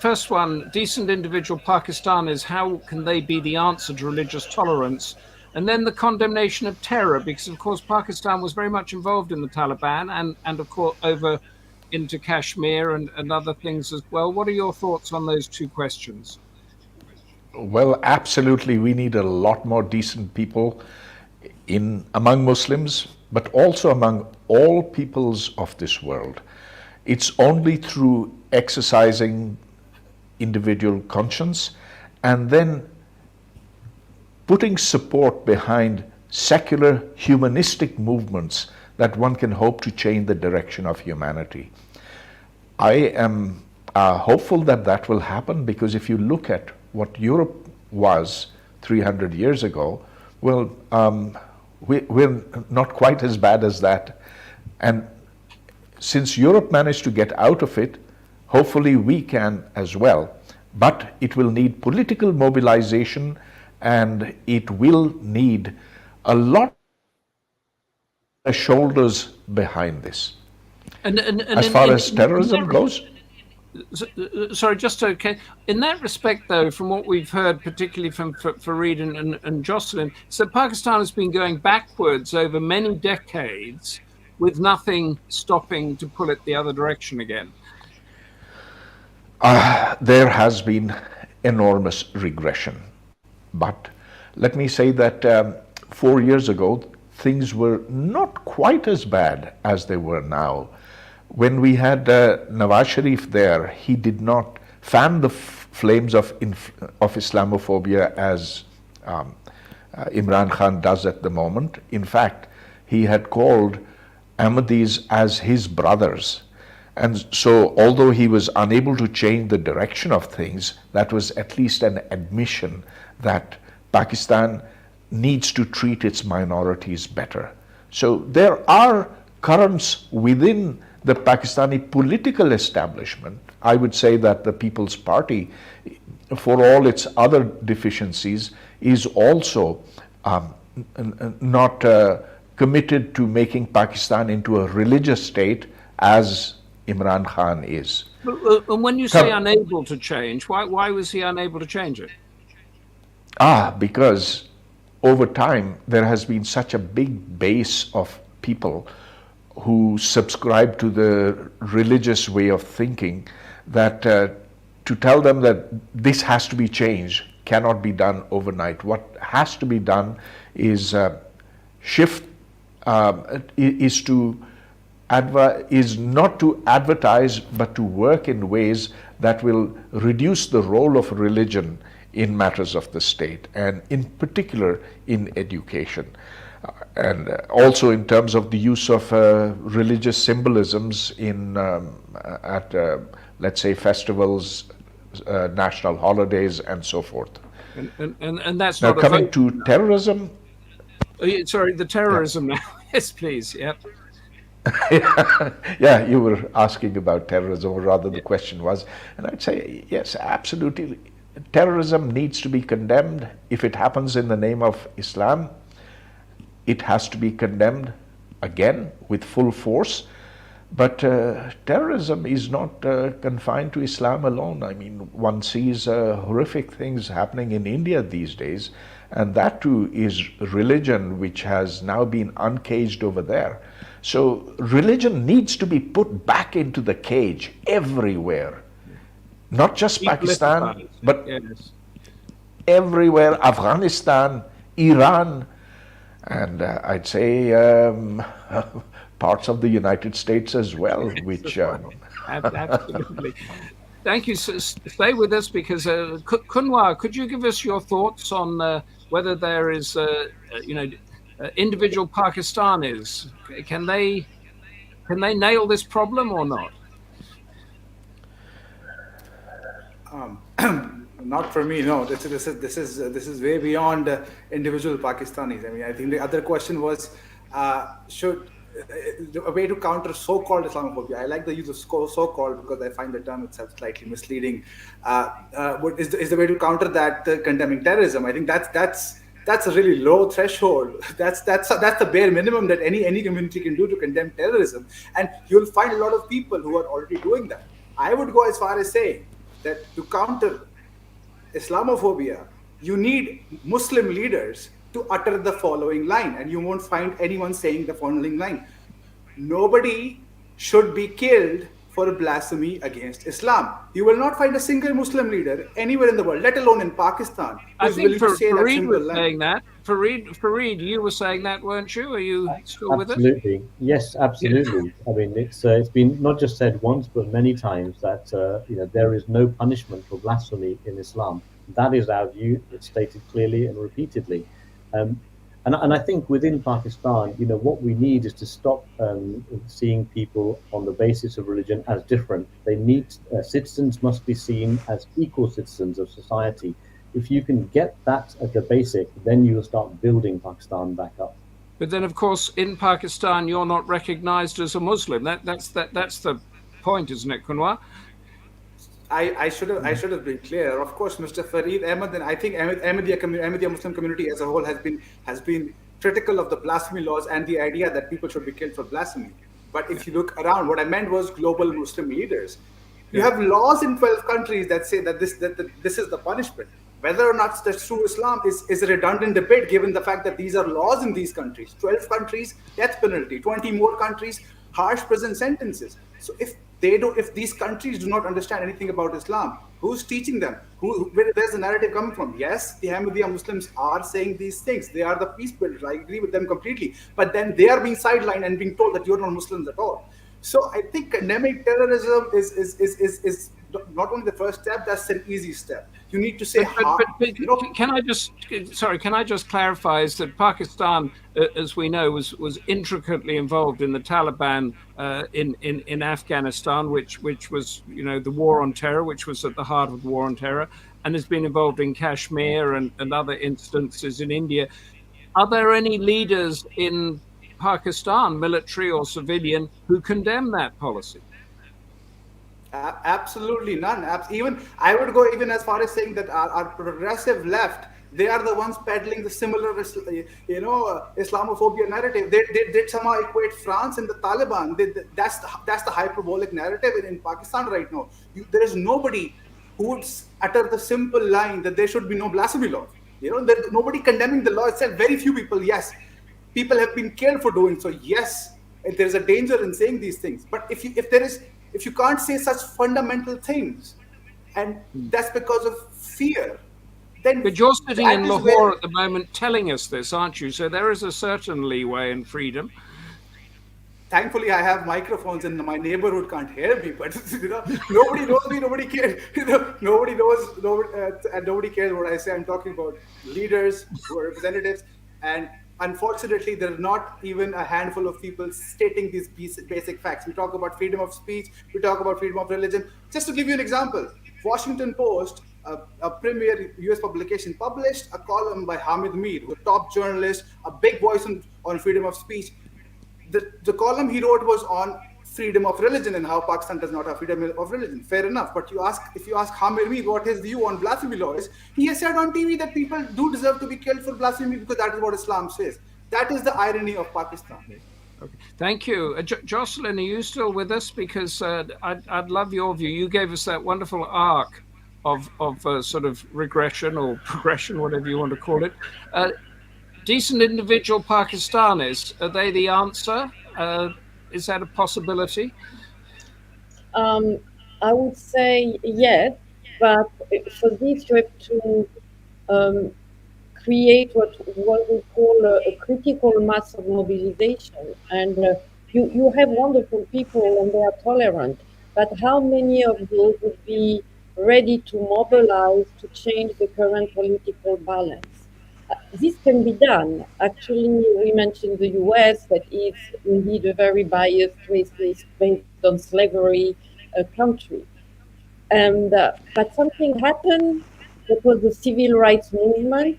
First one, decent individual Pakistanis, how can they be the answer to religious tolerance? And then the condemnation of terror, because of course Pakistan was very much involved in the Taliban and of course over into Kashmir and other things as well. What are your thoughts on those two questions? Well, absolutely. We need a lot more decent people among Muslims, but also among all peoples of this world. It's only through exercising individual conscience and then putting support behind secular humanistic movements that one can hope to change the direction of humanity. I am hopeful that that will happen, because if you look at what Europe was 300 years ago, well, we're not quite as bad as that. And since Europe managed to get out of it, hopefully we can as well. But it will need political mobilization, and it will need a lot of shoulders behind this. As far as terrorism goes? Sorry, just okay. In that respect, though, from what we've heard, particularly from Fareed and Jocelyne, so Pakistan has been going backwards over many decades with nothing stopping to pull it the other direction again. There has been enormous regression. But let me say that 4 years ago, things were not quite as bad as they were now. When we had Nawaz Sharif there, he did not fan the flames of Islamophobia as Imran Khan does at the moment. In fact, he had called Ahmadis as his brothers. And so, although he was unable to change the direction of things, that was at least an admission that Pakistan needs to treat its minorities better. So there are currents within the Pakistani political establishment I would say that the People's Party, for all its other deficiencies, is also not committed to making Pakistan into a religious state as Imran Khan is. And when you say unable to change, why was he unable to change it? Because over time there has been such a big base of people who subscribe to the religious way of thinking that to tell them that this has to be changed cannot be done overnight. What has to be done is is not to advertise, but to work in ways that will reduce the role of religion in matters of the state, and in particular in education. And also in terms of the use of religious symbolisms in let's say festivals, national holidays, and so forth. And that's now not coming to terrorism. Sorry, the terrorism now. Yes, please. Yep. Yeah, you were asking about terrorism, or rather the question was, and I'd say yes, absolutely. Terrorism needs to be condemned. If it happens in the name of Islam, it has to be condemned again with full force. But terrorism is not confined to Islam alone. I mean, one sees horrific things happening in India these days, and that too is religion which has now been uncaged over there. So religion needs to be put back into the cage everywhere. Not just Pakistan, but everywhere, Afghanistan, Iran, and I'd say parts of the United States as well, which... Absolutely. Thank you. Stay with us, because Kunwar, could you give us your thoughts on whether there is, individual Pakistanis, can they nail this problem or not? Not for me, no. This is way beyond individual Pakistanis. I mean, I think the other question was, should a way to counter so-called Islamophobia. I like the use of so-called because I find the term itself slightly misleading. Is the way to counter that condemning terrorism? I think that's a really low threshold. That's the bare minimum that any community can do to condemn terrorism, and you'll find a lot of people who are already doing that. I would go as far as saying that to counter Islamophobia, you need Muslim leaders to utter the following line, and you won't find anyone saying the following line: nobody should be killed for blasphemy against Islam. You will not find a single Muslim leader anywhere in the world, let alone in Pakistan, I think Fareed was saying that. Fareed, you were saying that, weren't you? Are you still with us? Absolutely. Yes, absolutely. I mean, it's been not just said once, but many times that there is no punishment for blasphemy in Islam. That is our view. It's stated clearly and repeatedly. And I think within Pakistan, what we need is to stop seeing people on the basis of religion as different. They need citizens must be seen as equal citizens of society. If you can get that at the basic, then you'll start building Pakistan back up. But then, of course, in Pakistan, you're not recognized as a Muslim. That's the point, isn't it, Kunwar? I should have been clear. Of course, Mr. Fareed Ahmad, and I think Ahmadiyya Muslim community as a whole has been critical of the blasphemy laws and the idea that people should be killed for blasphemy. But if you look around, what I meant was global Muslim leaders. You have laws in 12 countries that say that this is the punishment. Whether or not that's true Islam is a redundant debate, given the fact that these are laws in these countries. 12 countries, death penalty. 20 more countries, harsh prison sentences. So if these countries do not understand anything about Islam, who's teaching them? Where's the narrative coming from? Yes, the Ahmadiyya Muslims are saying these things. They are the peace builders. I agree with them completely. But then they are being sidelined and being told that you're not Muslims at all. So I think condemning terrorism is not only the first step, that's an easy step. You need to say Can I just clarify is that Pakistan, as we know, was intricately involved in the Taliban in Afghanistan, which was the war on terror, which was at the heart of the war on terror, and has been involved in Kashmir and other instances in India. Are there any leaders in Pakistan, military or civilian, who condemn that policy? Absolutely none. Even I would go even as far as saying that our progressive left, they are the ones peddling the similar, Islamophobia narrative. They somehow equate France and the Taliban. That's the hyperbolic narrative in Pakistan right now. There is nobody who would utter the simple line that there should be no blasphemy law. There's nobody condemning the law itself. Very few people. Yes, people have been killed for doing so. Yes, there's a danger in saying these things. But if you can't say such fundamental things, and that's because of fear, then But you're sitting in that is Lahore where, at the moment telling us this, aren't you? So there is a certain leeway and freedom. thankfully I have microphones and my neighborhood can't hear me, but nobody knows me, nobody cares. Nobody knows, and nobody cares what I say. I'm talking about leaders who are representatives, and unfortunately there are not even a handful of people stating these basic facts. We talk about freedom of speech, we talk about freedom of religion. Just to give you an example, Washington Post, a premier US publication, published a column by Hamid Mir, who's a top journalist, a big voice on freedom of speech. The column he wrote was on freedom of religion and how Pakistan does not have freedom of religion. Fair enough. But if you ask Hamid Mir what his view on blasphemy law is, he has said on TV that people do deserve to be killed for blasphemy because that is what Islam says. That is the irony of Pakistan. Okay. Thank you. Jocelyne, are you still with us? Because I'd love your view. You gave us that wonderful arc of sort of regression or progression, whatever you want to call it. Decent individual Pakistanis, are they the answer? Is that a possibility? I would say yes, but for this you have to create what we call a critical mass of mobilization. And you have wonderful people and they are tolerant, but how many of those would be ready to mobilize to change the current political balance? This can be done. Actually, we mentioned the US, that is indeed a very biased, racist, based on slavery country. And but something happened. That was the civil rights movement,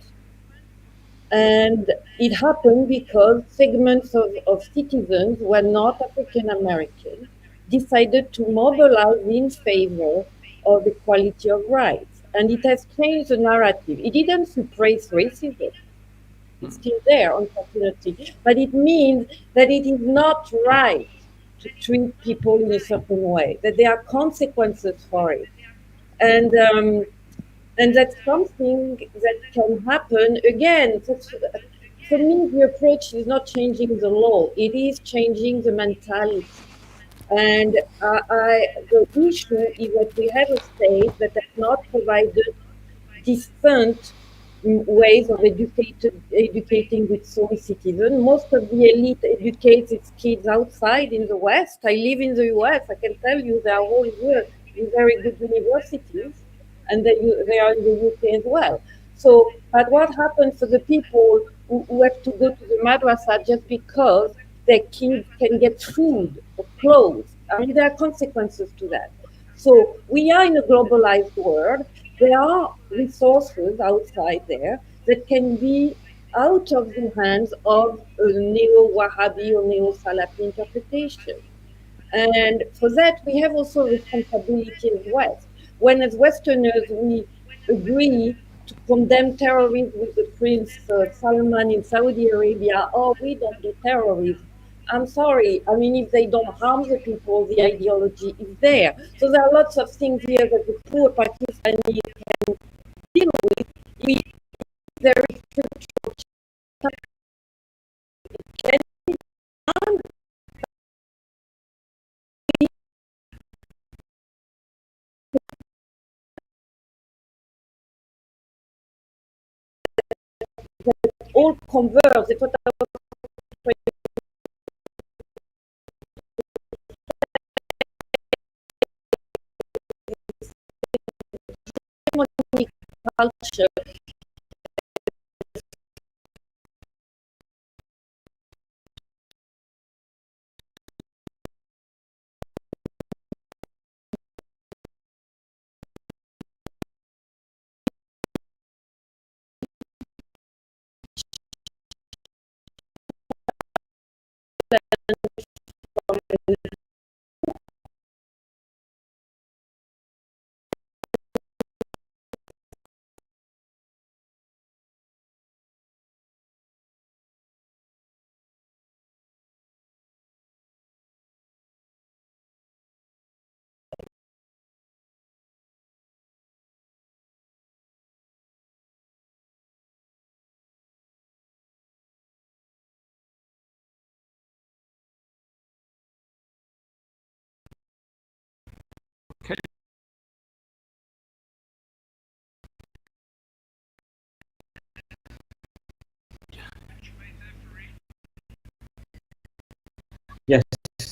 and it happened because segments of citizens who were not African American decided to mobilize in favor of equality of rights. And it has changed the narrative. It didn't suppress racism. It's still there, unfortunately. But it means that it is not right to treat people in a certain way, that there are consequences for it. And that's something that can happen again. For me, the approach is not changing the law; it is changing the mentality. And the issue is that we have a state that has not provided decent ways of educating its own citizens. Most of the elite educates its kids outside in the West. I live in the US. I can tell you they are all here in very good universities, and they are in the UK as well. So, but what happens for the people who have to go to the madrasa just because their kids can get food or clothes? I mean, there are consequences to that. So we are in a globalized world. There are resources outside there that can be out of the hands of a neo-Wahhabi or neo-Salafi interpretation. And for that, we have also responsibility as West. When as Westerners, we agree to condemn terrorism with the Prince Salman in Saudi Arabia, oh, we don't do terrorism. I'm sorry. I mean, if they don't harm the people, the ideology is there. So there are lots of things here that the poor Pakistani can deal with. There is structural all converge. It's what I was culture.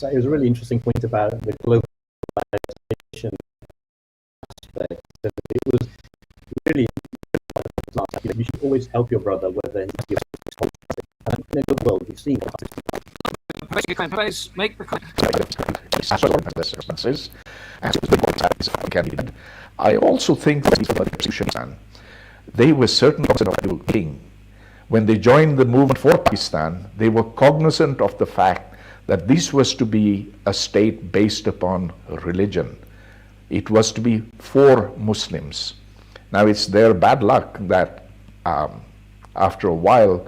it was a really interesting point about the globalization aspect. It was really, you should always help your brother, whether he's and in a good world, you've seen make the I also think that they were certain of the king. When they joined the movement for Pakistan, they were cognizant of the fact that this was to be a state based upon religion. It was to be for Muslims. Now it's their bad luck that after a while,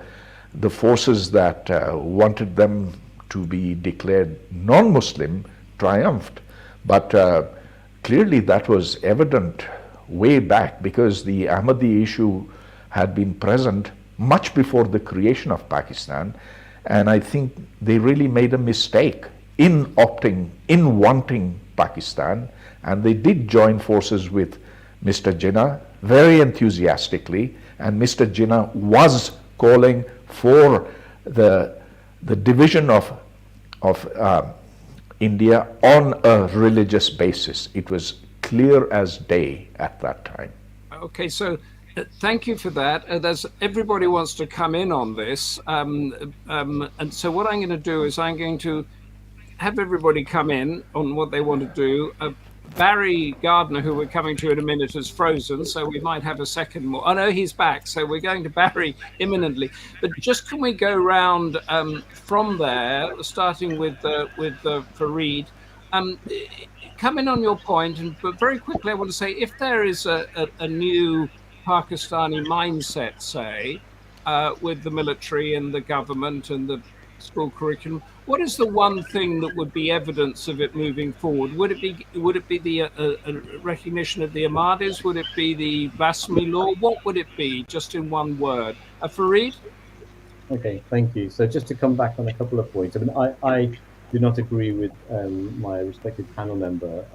the forces that wanted them to be declared non-Muslim triumphed. But clearly that was evident way back, because the Ahmadiyya issue had been present much before the creation of Pakistan. And I think they really made a mistake in wanting Pakistan. And they did join forces with Mr. Jinnah very enthusiastically. And Mr. Jinnah was calling for the division of India on a religious basis. It was clear as day at that time. Okay, so thank you for that. There's everybody wants to come in on this, and so what I'm going to do is I'm going to have everybody come in on what they want to do. Barry Gardiner, who we're coming to in a minute, is frozen, so we might have a second more. Oh no, he's back, so we're going to Barry imminently. But just can we go round from there, starting with Fareed? Come in on your point, but very quickly I want to say, if there is a new Pakistani mindset, say, with the military and the government and the school curriculum, what is the one thing that would be evidence of it moving forward? Would it be the recognition of the Ahmadis? Would it be the blasphemy law? What would it be, just in one word? Fareed? Okay, thank you. So just to come back on a couple of points. I mean, I do not agree with my respected panel member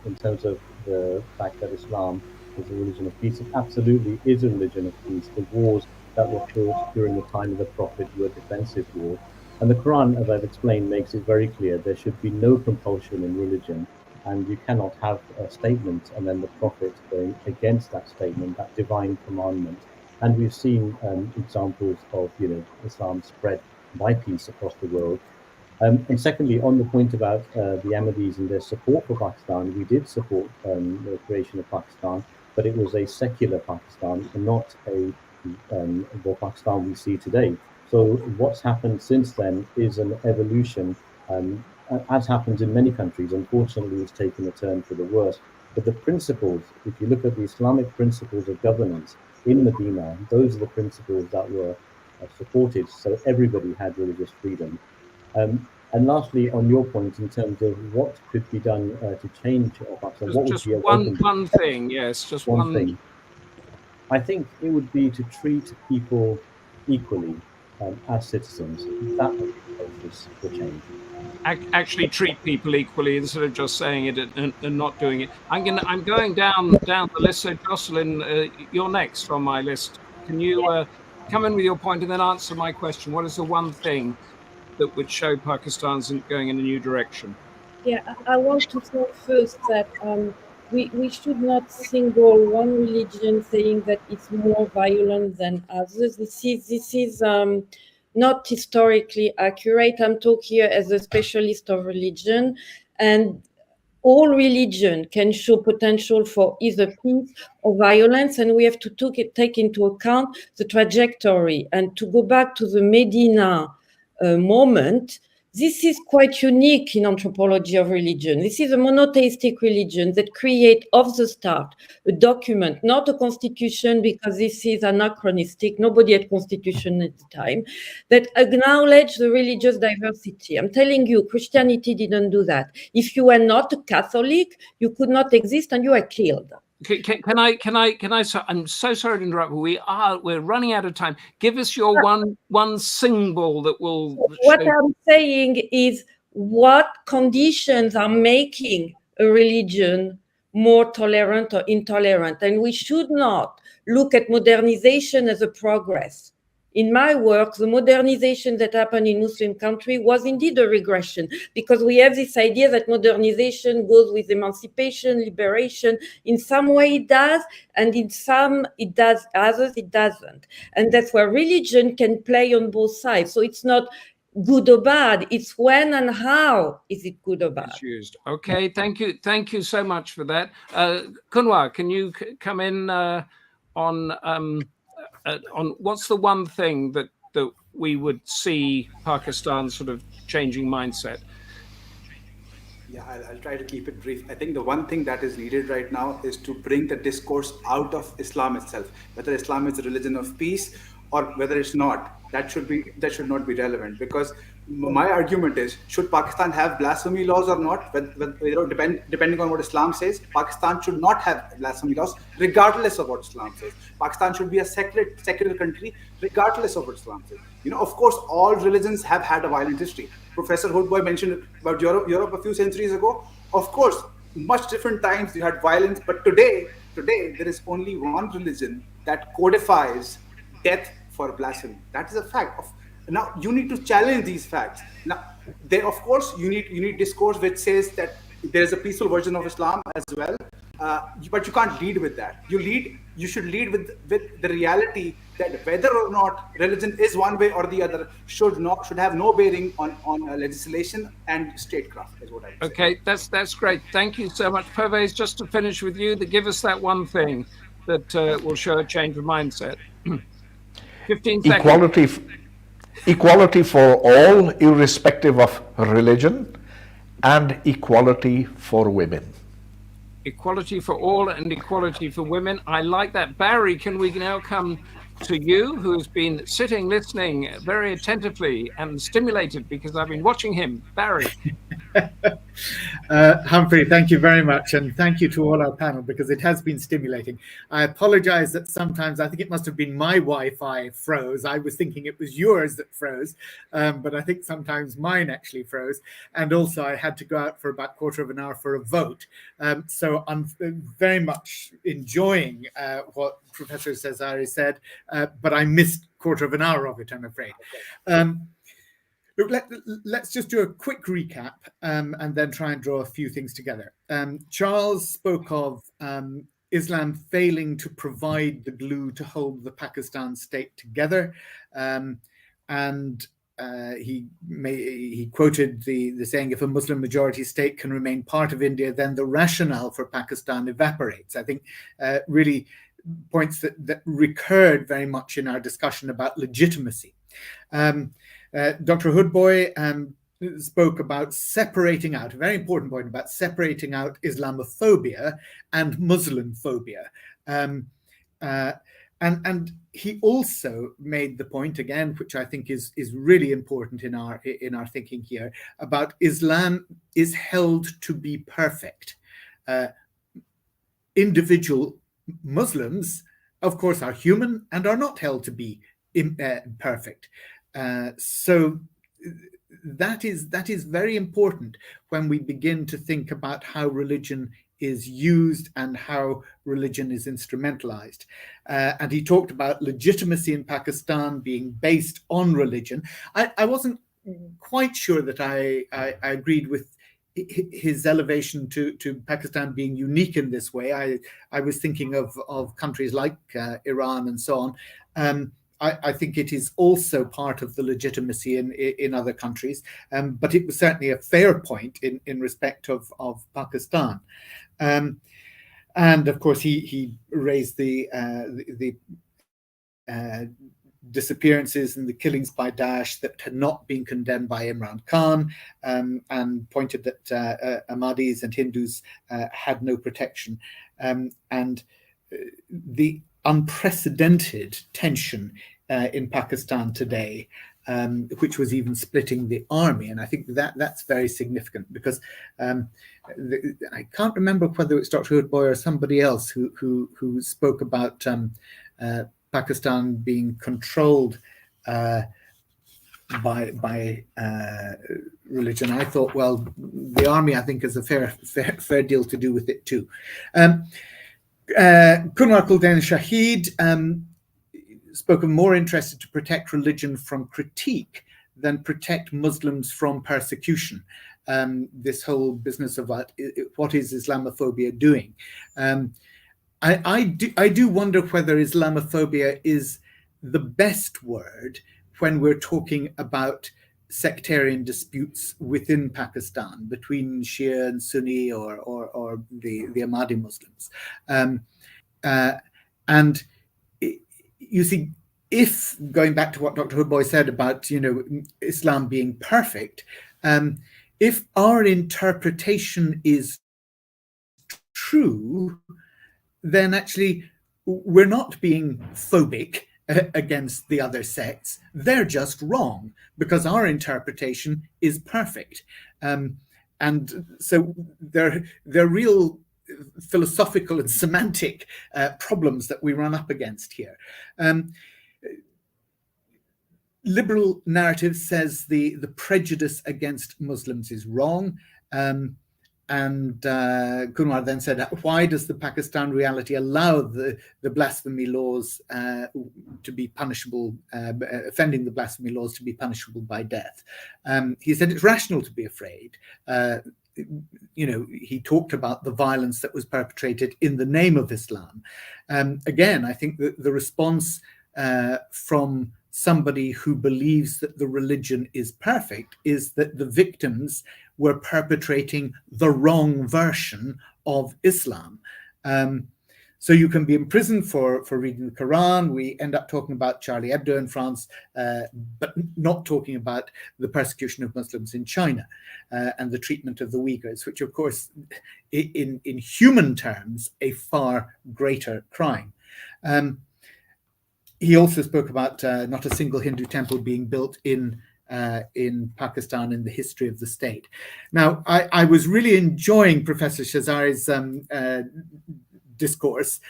in terms of the fact that Islam is a religion of peace. It absolutely is a religion of peace. The wars that were fought during the time of the Prophet were defensive wars. And the Quran, as I've explained, makes it very clear there should be no compulsion in religion, and you cannot have a statement and then the Prophet going against that statement, that divine commandment. And we've seen examples of Islam spread by peace across the world. And secondly, on the point about the Ahmadis and their support for Pakistan, we did support the creation of Pakistan, but it was a secular Pakistan and not the Pakistan we see today. So what's happened since then is an evolution, as happens in many countries. Unfortunately, it's taken a turn for the worse. But the principles, if you look at the Islamic principles of governance in Medina, those are the principles that were supported. So everybody had religious freedom. And lastly, on your point, in terms of what could be done to change Pakistan, what would be one thing? Yes, just one thing. I think it would be to treat people equally. As citizens, that would be the basis for change. Actually treat people equally instead of just saying it and not doing it. I'm going down the list. So Jocelyne, you're next on my list. Can you come in with your point and then answer my question? What is the one thing that would show Pakistan's going in a new direction? Yeah, I want to say first that we should not single one religion saying that it's more violent than others. This is not historically accurate. I'm talking here as a specialist of religion, and all religion can show potential for either peace or violence, and we have to take into account the trajectory. And to go back to the Medina moment, this is quite unique in anthropology of religion. This is a monotheistic religion that creates off the start a document, not a constitution, because this is anachronistic. Nobody had constitution at the time, that acknowledge the religious diversity. I'm telling you, Christianity didn't do that. If you were not a Catholic, you could not exist and you were killed. Can I? I'm so sorry to interrupt. We're running out of time. Give us your one symbol that will. What I'm saying is, what conditions are making a religion more tolerant or intolerant, and we should not look at modernization as a progress. in my work, the modernization that happened in Muslim country was indeed a regression, because we have this idea that modernization goes with emancipation, liberation. In some way it does, and in some it does, others it doesn't. And that's where religion can play on both sides. So it's not good or bad, it's when and how is it good or bad. It's used. Okay, thank you so much for that. Kunwar, can you come in on what's the one thing that we would see Pakistan sort of changing mindset? Yeah, I'll try to keep it brief. I think the one thing that is needed right now is to bring the discourse out of Islam itself, whether Islam is a religion of peace or whether it's not. That should not be relevant, because my argument is, should Pakistan have blasphemy laws or not? Depending on what Islam says, Pakistan should not have blasphemy laws, regardless of what Islam says. Pakistan should be a secular country, regardless of what Islam says. Of course, all religions have had a violent history. Professor Hoodbhoy mentioned about Europe a few centuries ago. Of course, much different times you had violence, but today there is only one religion that codifies death for blasphemy. That is a fact. Now you need to challenge these facts. Now, of course, you need discourse which says that there is a peaceful version of Islam as well, but you can't lead with that. You should lead with the reality that whether or not religion is one way or the other should have no bearing on legislation and statecraft. Is what I would say. Okay, that's great. Thank you so much, Pervez. Just to finish with you, give us that one thing that will show a change of mindset. 15 seconds. Equality for all, irrespective of religion, and equality for women. Equality for all and equality for women. I like that. Barry, can we now come to you, who's been sitting, listening very attentively and stimulated, because I've been watching him. Barry. Humphrey, thank you very much, and thank you to all our panel, because it has been stimulating. I apologize that sometimes I think it must have been my Wi-Fi froze. I was thinking it was yours that froze, but I think sometimes mine actually froze. And also I had to go out for about a quarter of an hour for a vote. So I'm very much enjoying what Professor Cesari said, but I missed a quarter of an hour of it, I'm afraid. Look, let's just do a quick recap and then try and draw a few things together. Charles spoke of Islam failing to provide the glue to hold the Pakistan state together, and he quoted the saying, if a Muslim majority state can remain part of India, then the rationale for Pakistan evaporates. I think really points that recurred very much in our discussion about legitimacy. Dr. Hoodbhoy spoke about separating out, a very important point about separating out Islamophobia and Muslim phobia. And he also made the point again, which I think is really important in our thinking here, about Islam is held to be perfect. Individual Muslims, of course, are human and are not held to be perfect. So that is very important when we begin to think about how religion is used and how religion is instrumentalized. And he talked about legitimacy in Pakistan being based on religion. I wasn't quite sure that I agreed with his elevation to Pakistan being unique in this way. I was thinking of countries like Iran and so on. I think it is also part of the legitimacy in other countries, but it was certainly a fair point in respect of Pakistan. And of course, he raised the disappearances and the killings by Daesh that had not been condemned by Imran Khan, and pointed that Ahmadis and Hindus had no protection. And the unprecedented tension in Pakistan today, which was even splitting the army. And I think that's very significant, because I can't remember whether it's Dr. Hoodbhoy or somebody else who spoke about Pakistan being controlled by religion. I thought, well, the army, I think, has a fair deal to do with it too. Kunwar Khuldune Shahid spoke of more interested to protect religion from critique than protect Muslims from persecution. This whole business of what is Islamophobia doing. I do wonder whether Islamophobia is the best word when we're talking about sectarian disputes within Pakistan between Shia and Sunni or the Ahmadi Muslims. And you see, if going back to what Dr. Hoodbhoy said about Islam being perfect, if our interpretation is true, then actually we're not being phobic against the other sects. They're just wrong because our interpretation is perfect. And so they're real philosophical and semantic problems that we run up against here. Liberal narrative says the prejudice against Muslims is wrong. And Kunwar then said, why does the Pakistan reality allow the blasphemy laws to be punishable, offending the blasphemy laws to be punishable by death? He said it's rational to be afraid. He talked about the violence that was perpetrated in the name of Islam. Again, I think that the response from somebody who believes that the religion is perfect is that the victims were perpetrating the wrong version of Islam. So you can be imprisoned for reading the Quran. We end up talking about Charlie Hebdo in France, but not talking about the persecution of Muslims in China and the treatment of the Uyghurs, which of course, in human terms, a far greater crime. He also spoke about not a single Hindu temple being built in Pakistan in the history of the state. Now, I was really enjoying Professor Cesari's discourse.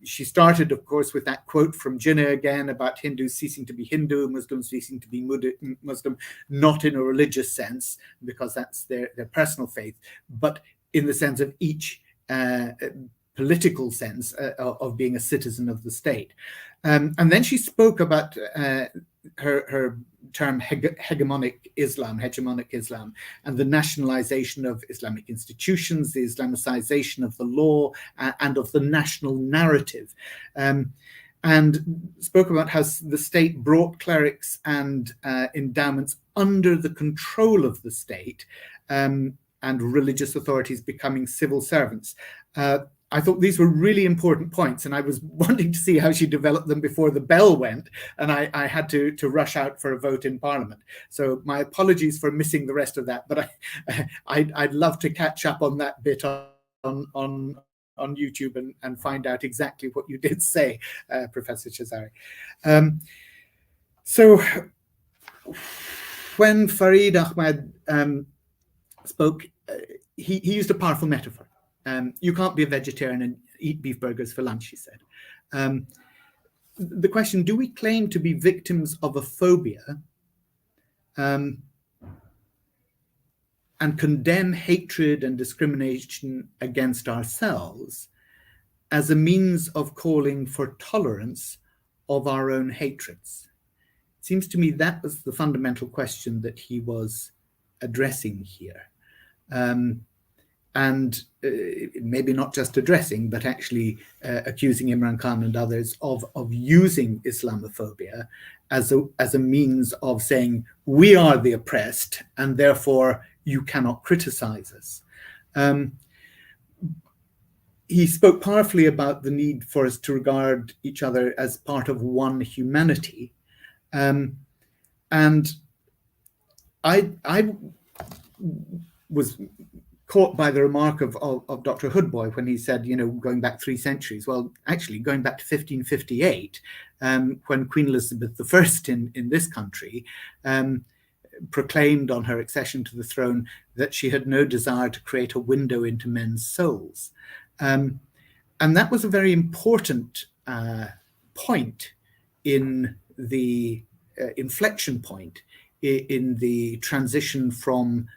She started, of course, with that quote from Jinnah again about Hindus ceasing to be Hindu, Muslims ceasing to be Muslim, not in a religious sense, because that's their personal faith, but in the sense of each political sense of being a citizen of the state. And then she spoke about her term hegemonic Islam, and the nationalization of Islamic institutions, the Islamicization of the law, and of the national narrative. And spoke about how the state brought clerics and endowments under the control of the state, and religious authorities becoming civil servants. I thought these were really important points, and I was wanting to see how she developed them before the bell went, and I had to rush out for a vote in Parliament. So my apologies for missing the rest of that, but I'd love to catch up on that bit on YouTube and find out exactly what you did say, Professor Cesari. So when Farid Ahmad spoke, he used a powerful metaphor. You can't be a vegetarian and eat beef burgers for lunch, he said. The question, do we claim to be victims of a phobia and condemn hatred and discrimination against ourselves as a means of calling for tolerance of our own hatreds? It seems to me that was the fundamental question that he was addressing here. And maybe not just addressing, but actually accusing Imran Khan and others of using Islamophobia as a means of saying, we are the oppressed, and therefore you cannot criticize us. He spoke powerfully about the need for us to regard each other as part of one humanity. And I was caught by the remark of Dr. Hoodbhoy when he said, going back 3 centuries. Well, actually, going back to 1558, when Queen Elizabeth I in this country proclaimed on her accession to the throne that she had no desire to create a window into men's souls. And that was a very important point in the inflection point in the transition from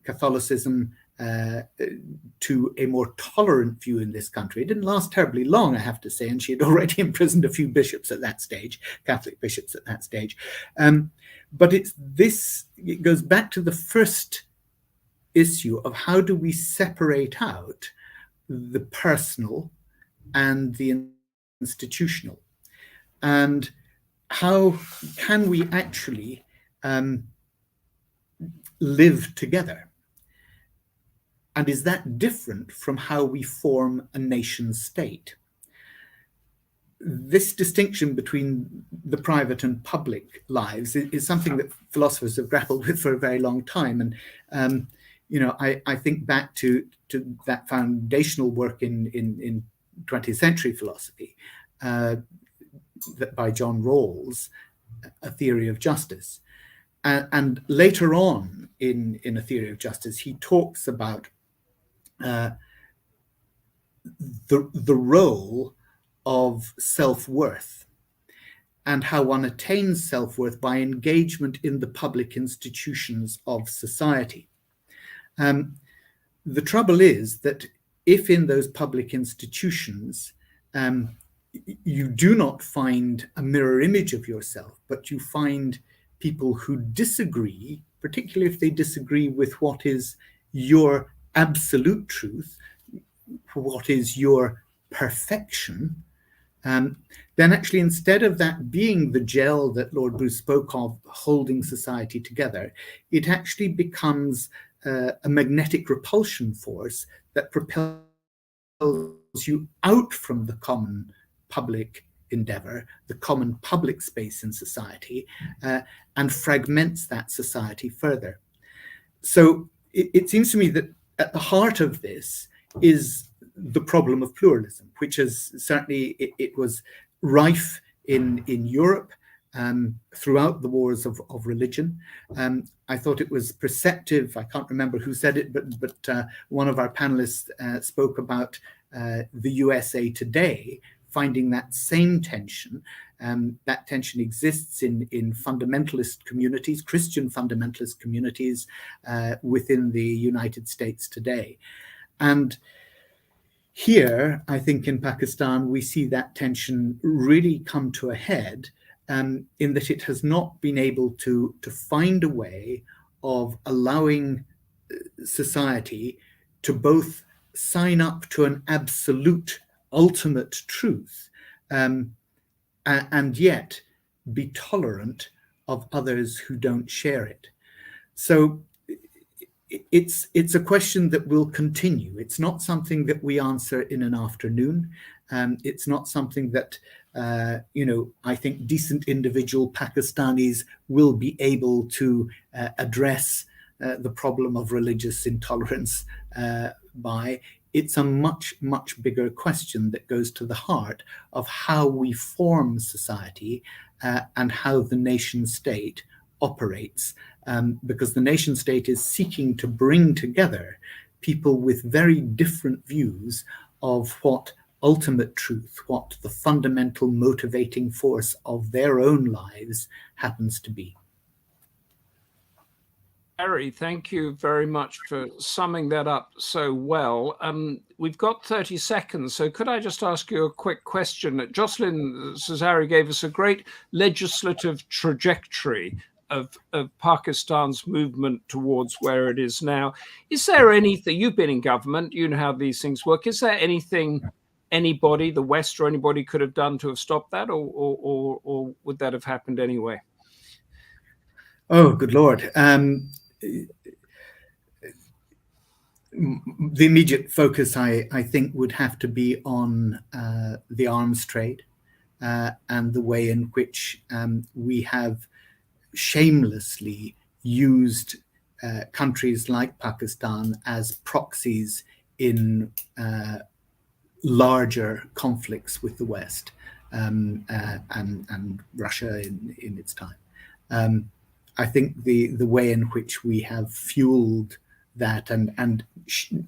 Catholicism to a more tolerant view in this country. It didn't last terribly long, I have to say, and she had already imprisoned a few bishops at that stage, Catholic bishops at that stage. But it goes back to the first issue of how do we separate out the personal and the institutional, and how can we actually live together? And is that different from how we form a nation state? This distinction between the private and public lives is something that philosophers have grappled with for a very long time. And I think back to that foundational work in 20th century philosophy by John Rawls, A Theory of Justice. And later on in A Theory of Justice, he talks about the role of self-worth and how one attains self-worth by engagement in the public institutions of society. The trouble is that if in those public institutions you do not find a mirror image of yourself, but you find people who disagree, particularly if they disagree with what is your absolute truth, what is your perfection, then actually instead of that being the gel that Lord Bruce spoke of holding society together, it actually becomes a magnetic repulsion force that propels you out from the common public endeavor, the common public space in society, and fragments that society further. So it seems to me that at the heart of this is the problem of pluralism, which is certainly, it was rife in Europe throughout the wars of religion. I thought it was perceptive, I can't remember who said it, but one of our panelists spoke about the USA today, finding that same tension. That tension exists in fundamentalist communities, Christian fundamentalist communities within the United States today. And here, I think in Pakistan, we see that tension really come to a head in that it has not been able to find a way of allowing society to both sign up to an absolute ultimate truth and yet be tolerant of others who don't share it. So it's a question that will continue. It's not something that we answer in an afternoon. It's not something that I think decent individual Pakistanis will be able to address the problem of religious intolerance by. It's a much, much bigger question that goes to the heart of how we form society and how the nation state operates, because the nation state is seeking to bring together people with very different views of what ultimate truth, what the fundamental motivating force of their own lives happens to be. Harry, thank you very much for summing that up so well. We've got 30 seconds, so could I just ask you a quick question? Jocelyne Cesari gave us a great legislative trajectory of Pakistan's movement towards where it is now. Is there anything, you've been in government, you know how these things work, is there anything anybody, the West or anybody could have done to have stopped that, or would that have happened anyway? Oh, good Lord. The immediate focus, I think, would have to be on the arms trade and the way in which we have shamelessly used countries like Pakistan as proxies in larger conflicts with the West and Russia in its time. I think the way in which we have fueled that and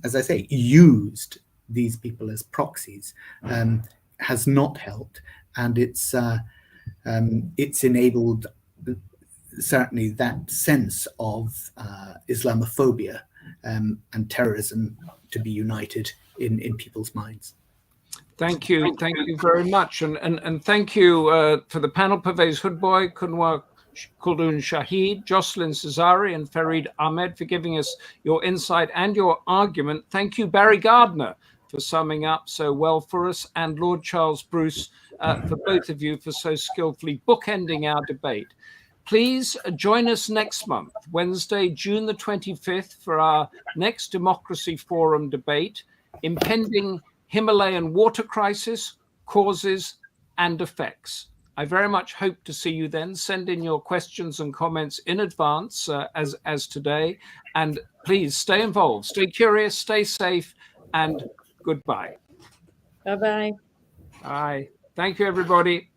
as I say, used these people as proxies has not helped, and it's enabled certainly that sense of Islamophobia and terrorism to be united in people's minds. Thank you very much, and thank you for the panel, Pervez Hoodbhoy, Kunwar, Khuldune, Shahid, Jocelyne, Cesari, and Farid Ahmed for giving us your insight and your argument. Thank you, Barry Gardiner, for summing up so well for us, and Lord Charles Bruce, for both of you for so skillfully bookending our debate. Please join us next month, Wednesday, June the 25th, for our next Democracy Forum debate, Impending Himalayan Water Crisis, Causes and Effects. I very much hope to see you then. Send in your questions and comments in advance, as today. And please stay involved, stay curious, stay safe, and goodbye. Bye-bye. Bye. Thank you, everybody.